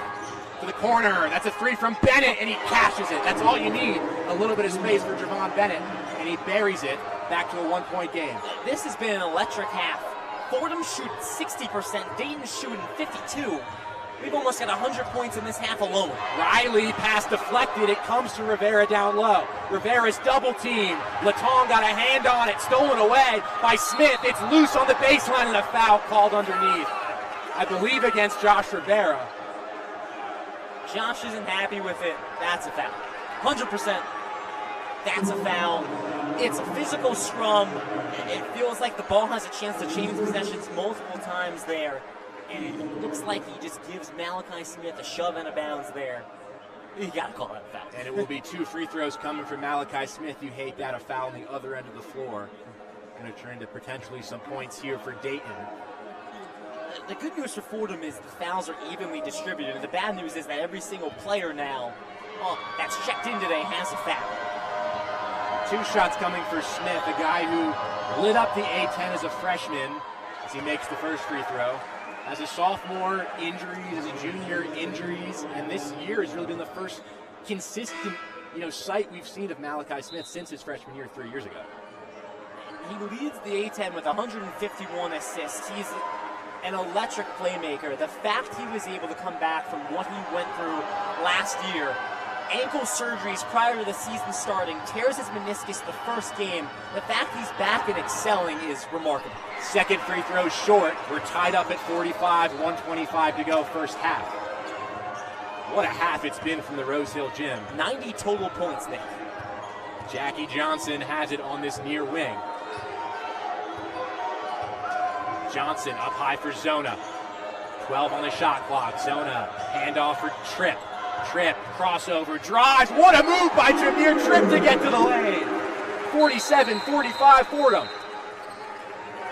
to the corner. That's a 3 from Bennett, and he cashes it. That's all you need. A little bit of space for Javon Bennett, and he buries it. Back to a 1-point game. This has been an electric half. Fordham shooting 60%, Dayton shooting 52%. We've almost got 100 points in this half alone. Riley pass deflected. It comes to Rivera down low. Rivera's double team. Latong got a hand on it. Stolen away by Smith. It's loose on the baseline and a foul called underneath. I believe against Josh Rivera. Josh isn't happy with it. That's a foul. 100%. That's a foul. It's a physical scrum. It feels like the ball has a chance to change possessions multiple times there. And it looks like he just gives Malachi Smith a shove out of bounds there. You gotta call that a foul. And it will be 2 free throws coming from Malachi Smith. You hate that, a foul on the other end of the floor. Going to turn into potentially some points here for Dayton. The good news for Fordham is the fouls are evenly distributed. And the bad news is that every single player now that's checked in today has a foul. 2 shots coming for Smith, a guy who lit up the A-10 as a freshman as he makes the first free throw. As a sophomore, injuries, as a junior, injuries, and this year has really been the first consistent, sight we've seen of Malachi Smith since his freshman year 3 years ago. He leads the A-10 with 151 assists. He's an electric playmaker. The fact he was able to come back from what he went through last year, ankle surgeries prior to the season starting, tears his meniscus the first game. The fact he's back and excelling is remarkable. Second free throw short. We're tied up at 45, 1:25 to go first half. What a half it's been from the Rose Hill Gym. 90 total points, Nick. Jackie Johnson has it on this near wing. Johnson up high for Zona. 12 on the shot clock. Zona, handoff for Tripp. Tripp, crossover, drives. What a move by Jameer Tripp to get to the lane. 47-45 Fordham.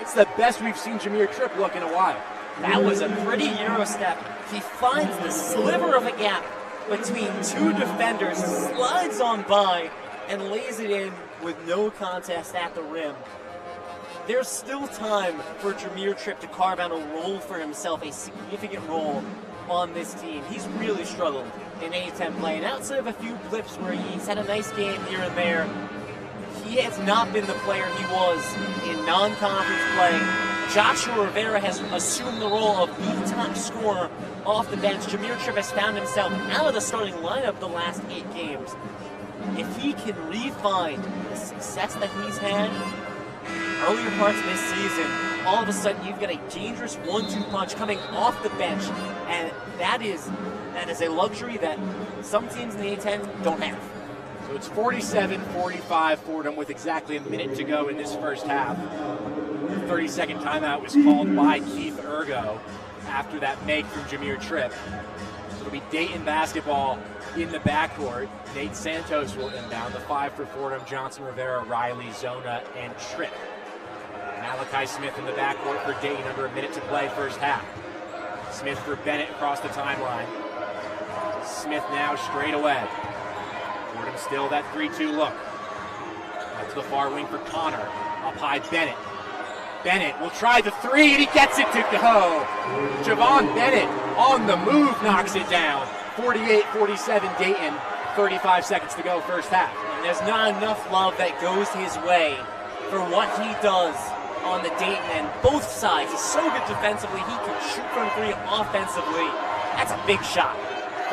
It's the best we've seen Jameer Tripp look in a while. That was a pretty Euro step. He finds the sliver of a gap between 2 defenders, slides on by, and lays it in with no contest at the rim. There's still time for Jameer Tripp to carve out a role for himself, a significant role on this team. He's really struggled in A-10 play, and outside of a few blips where he's had a nice game here and there, he has not been the player he was in non-conference play. Joshua Rivera has assumed the role of the top scorer off the bench. Jameer Tripp has found himself out of the starting lineup the last 8 games. If he can re-find the success that he's had earlier parts of this season, all of a sudden you've got a dangerous 1-2 punch coming off the bench, and that is a luxury that some teams in the A-10 don't have. So it's 47-45 Fordham with exactly a minute to go in this first half. The 30-second timeout was called by Keith Ergo after that make from Jameer Tripp. So It'll be Dayton basketball in the backcourt. Nate Santos will inbound. The 5 for Fordham: Johnson, Rivera, Riley, Zona, and Tripp. Malachi Smith in the backcourt for Dayton, under a minute to play first half. Smith for Bennett across the timeline. Smith now straight away. Fordham still that 3-2 look. Out to the far wing for Connor. Up high, Bennett. Bennett will try the 3, and he gets it to go. Javon Bennett on the move knocks it down. 48-47 Dayton. 35 seconds to go first half. And there's not enough love that goes his way for what he does on the Dayton end. Both sides. He's so good defensively. He can shoot from 3 offensively. That's a big shot.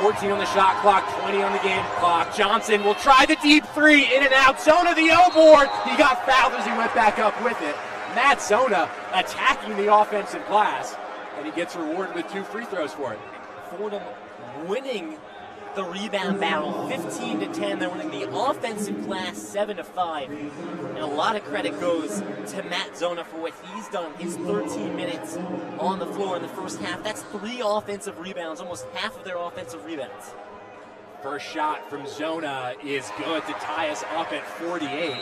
14 on the shot clock, 20 on the game clock. Johnson will try the deep 3, in and out. Zona the O-board. He got fouled as he went back up with it. Matt Zona attacking the offensive glass, and he gets rewarded with 2 free throws for it. Fordham winning the rebound battle 15-10. They're winning the offensive glass 7-5. And a lot of credit goes to Matt Zona for what he's done. His 13 minutes on the floor in the first half. That's 3 offensive rebounds, almost half of their offensive rebounds. First shot from Zona is good to tie us up at 48.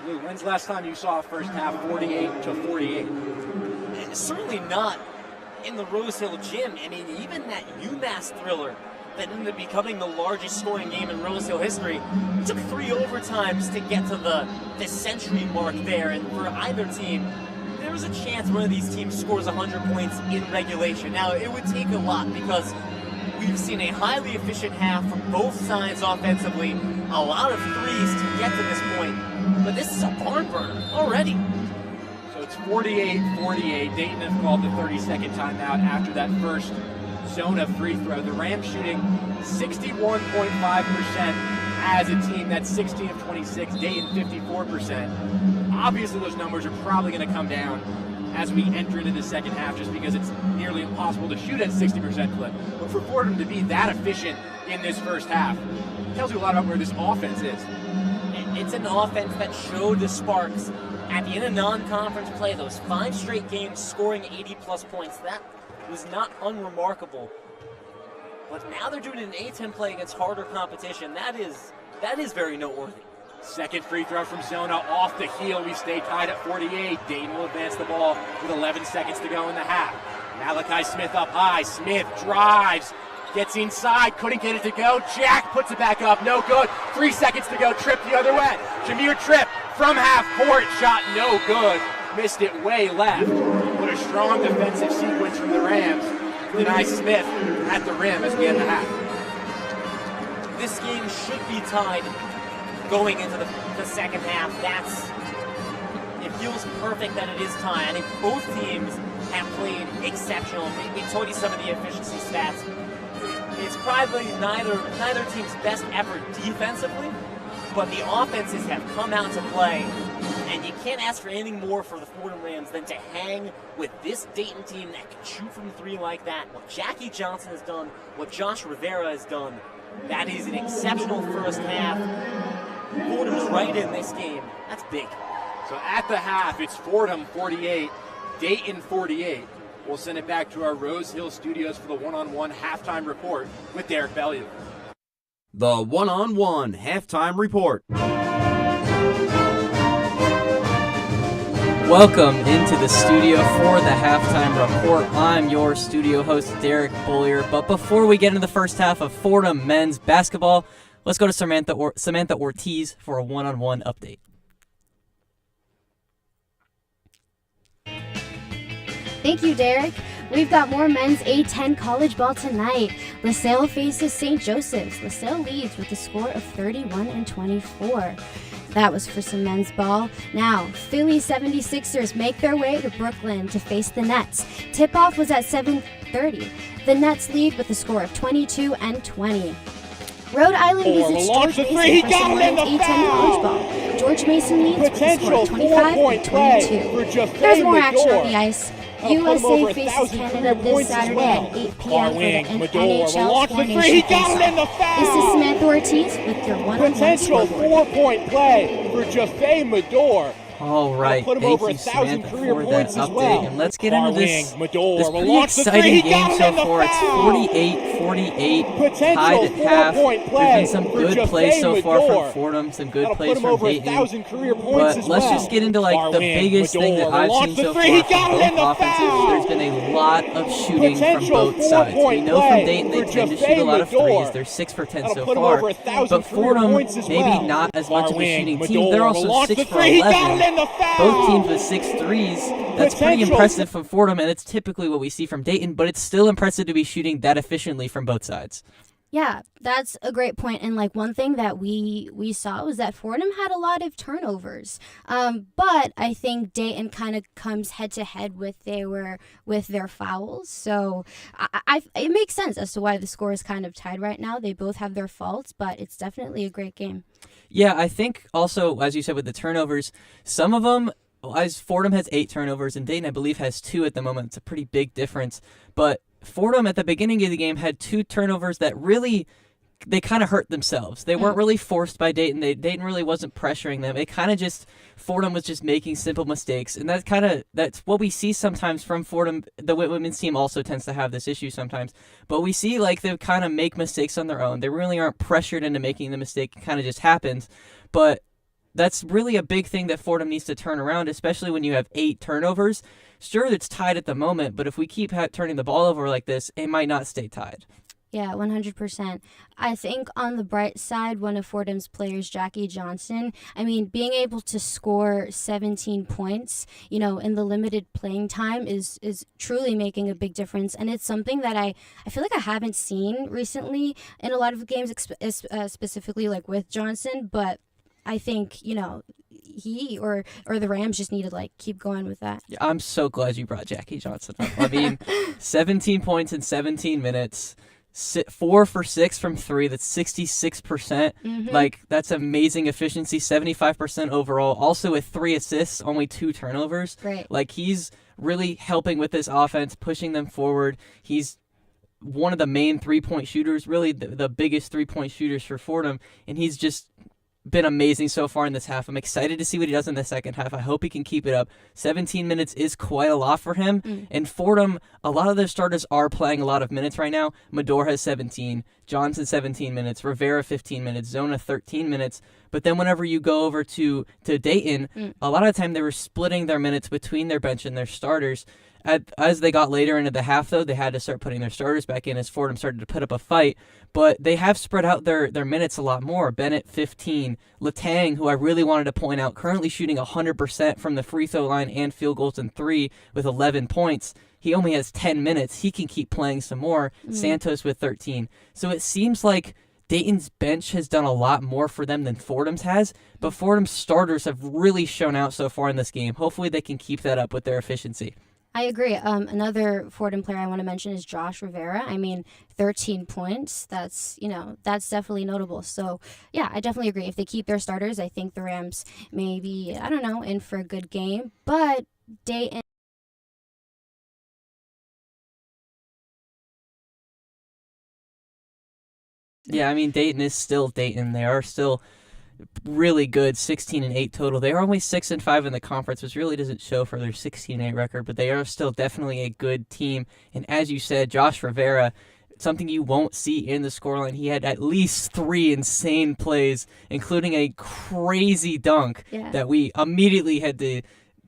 Lou, when's the last time you saw a first half 48-48? Certainly not in the Rose Hill Gym. I mean, even that UMass thriller that ended up becoming the largest scoring game in Rose Hill history, it took 3 overtimes to get to the century mark there. And for either team, there was a chance one of these teams scores 100 points in regulation. Now, it would take a lot because we've seen a highly efficient half from both sides offensively, a lot of threes to get to this point. But this is a barn burner already. So it's 48-48. Dayton have called the 30-second timeout after that first Zona free throw. The Rams shooting 61.5% as a team. That's 16 of 26. Dayton 54%. Obviously, those numbers are probably going to come down as we enter into the second half, just because it's nearly impossible to shoot at 60% clip. But for Fordham to be that efficient in this first half tells you a lot about where this offense is. It's an offense that showed the sparks at the end of non-conference play. Those 5 straight games scoring 80-plus points. That was not unremarkable. But now they're doing an A-10 play against harder competition. That is very noteworthy. Second free throw from Zona off the heel. We stay tied at 48. Dayton will advance the ball with 11 seconds to go in the half. Malachi Smith up high. Smith drives, gets inside, couldn't get it to go. Jack puts it back up, no good. 3 seconds to go, Tripp the other way. Jameer Tripp from half court, shot no good. Missed it way left. What a strong defensive sequence from the Rams. Deny Smith at the rim as we end the half. This game should be tied going into the second half. It feels perfect that it is tied. I think both teams have played exceptional. We told you some of the efficiency stats. It's probably neither team's best effort defensively, but the offenses have come out to play, and you can't ask for anything more for the Fordham Rams than to hang with this Dayton team that can shoot from 3 like that. What Jackie Johnson has done, what Josh Rivera has done, that is an exceptional first half. Fordham's right in this game. That's big. So at the half, it's Fordham 48, Dayton 48. We'll send it back to our Rose Hill studios for the one-on-one halftime report with Derek Bellew. The one-on-one halftime report. Welcome into the studio for the halftime report. I'm your studio host, Derek Beaulieu. But before we get into the first half of Fordham men's basketball, let's go to Samantha Ortiz for a one-on-one update. Thank you, Derek. We've got more men's A-10 college ball tonight. LaSalle faces St. Joseph's. LaSalle leads with a score of 31-24. That was for some men's ball. Now, Philly 76ers make their way to Brooklyn to face the Nets. Tip-off was at 7:30. The Nets lead with a score of 22-20. Rhode Island visits George Mason for some men's A-10 college ball. George Mason leads with a score of 25-22. There's more action on the ice. USA faces Canada this Saturday at 8 p.m. for the NHL 4 Nation Face-Off. This is Samantha Ortiz with your one-on-one Potential scoreboard. 4-point play for Jaffe Medor. All right, put him thank over you, 1,000 Samantha, career for points that as update. well. And let's get Far into this, wing, Medor this will pretty launch the exciting three. He game got him so in the far. It's foul. 48-48, Potential tied at half. 4-point play There's been some for good plays Jaffe so far Medor. from Fordham, some good That'll plays put him from over Dayton. 1,000 career points But as let's well. just get into like Far the wing, biggest thing that Medor I've will launch seen the so three. far He from got him in both the offenses. foul. There's been a lot of shooting from Potential both sides. We 4-point know from play Dayton they for tend to Jaffe shoot a lot of Medor. threes. They're 6 for 10 That'll so put him far. over 1,000 But career Fordham, points as maybe well. not as Far much of a wing, shooting Medor team. They're will also launch 6 the for three. He got 11. him in the foul. Both teams with 6 threes. That's pretty Potential. impressive from Fordham, and it's typically what we see from Dayton, but it's still impressive to be shooting that efficiently from both sides. Yeah, that's a great point. And like one thing that we saw was that Fordham had a lot of turnovers. But I think Dayton kind of comes head to head with their fouls. So it makes sense as to why the score is kind of tied right now. They both have their faults, but it's definitely a great game. Yeah, I think also, as you said, with the turnovers, some of them, as Fordham has 8 turnovers and Dayton, I believe, has 2 at the moment. It's a pretty big difference. But Fordham at the beginning of the game had 2 turnovers that really, they kind of hurt themselves. They weren't really forced by Dayton. Dayton really wasn't pressuring them. It kind of just, Fordham was just making simple mistakes. And that's what we see sometimes from Fordham. The women's team also tends to have this issue sometimes. But we see like they kind of make mistakes on their own. They really aren't pressured into making the mistake. It kind of just happens. But that's really a big thing that Fordham needs to turn around, especially when you have 8 turnovers. Sure, it's tied at the moment, but if we keep turning the ball over like this, it might not stay tied. Yeah, 100%. I think on the bright side, one of Fordham's players, Jackie Johnson, I mean, being able to score 17 points, in the limited playing time is truly making a big difference. And it's something that I feel like I haven't seen recently in a lot of games, specifically like with Johnson, but I think, he or the Rams just need to keep going with that. Yeah, I'm so glad you brought Jackie Johnson up. I mean, 17 points in 17 minutes, 4 for 6 from 3. That's 66%. That's amazing efficiency. 75% overall. Also with 3 assists, only 2 turnovers. Right. He's really helping with this offense, pushing them forward. He's one of the main 3-point shooters, really the biggest 3-point shooters for Fordham, and he's just been amazing so far in this half. I'm excited to see what he does in the second half. I hope he can keep it up. 17 minutes is quite a lot for him. And Fordham, a lot of their starters are playing a lot of minutes right now. Medor has 17, Johnson 17 minutes, Rivera 15 minutes, Zona 13 minutes. But then whenever you go over to Dayton, a lot of the time they were splitting their minutes between their bench and their starters. As they got later into the half, though, they had to start putting their starters back in as Fordham started to put up a fight. But they have spread out their minutes a lot more. Bennett, 15. Latang, who I really wanted to point out, currently shooting 100% from the free throw line and field goals in 3 with 11 points. He only has 10 minutes. He can keep playing some more. Santos with 13. So it seems like Dayton's bench has done a lot more for them than Fordham's has, but Fordham's starters have really shown out so far in this game. Hopefully they can keep that up with their efficiency. I agree. Another Fordham player I want to mention is Josh Rivera. I mean, 13 points. That's definitely notable. So, yeah, I definitely agree. If they keep their starters, I think the Rams may be, in for a good game. But Dayton. Yeah, I mean, Dayton is still Dayton. They are still really good, 16-8 total. They are only 6-5 in the conference, which really doesn't show for their 16-8 record, but they are still definitely a good team. And as you said, Josh Rivera, something you won't see in the scoreline. He had at least 3 insane plays, including a crazy dunk that we immediately had to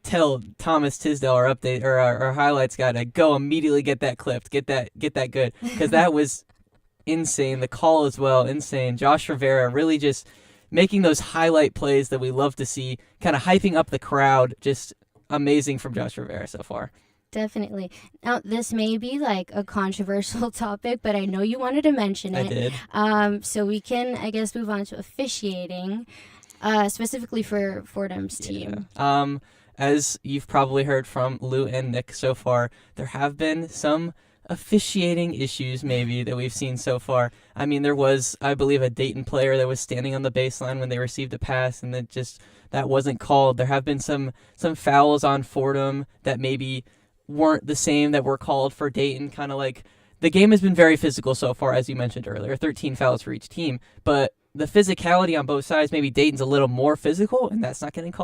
tell Thomas Tisdale, our update or our highlights guy, to go immediately get that clipped, get that good, because that was insane. The call as well, insane. Josh Rivera really just making those highlight plays that we love to see, kind of hyping up the crowd. Just amazing from Josh Rivera so far. Definitely. Now, this may be a controversial topic, but I know you wanted to mention it. I did. So we can, I guess, move on to officiating, specifically for Fordham's team. Yeah. As you've probably heard from Lou and Nick so far, there have been some officiating issues maybe that we've seen so far. I mean, there was, I believe, a Dayton player that was standing on the baseline when they received a pass, and that wasn't called. There have been some fouls on Fordham that maybe weren't the same that were called for Dayton. Kind of the game has been very physical so far, as you mentioned earlier, 13 fouls for each team, but the physicality on both sides, maybe Dayton's a little more physical, and that's not getting called.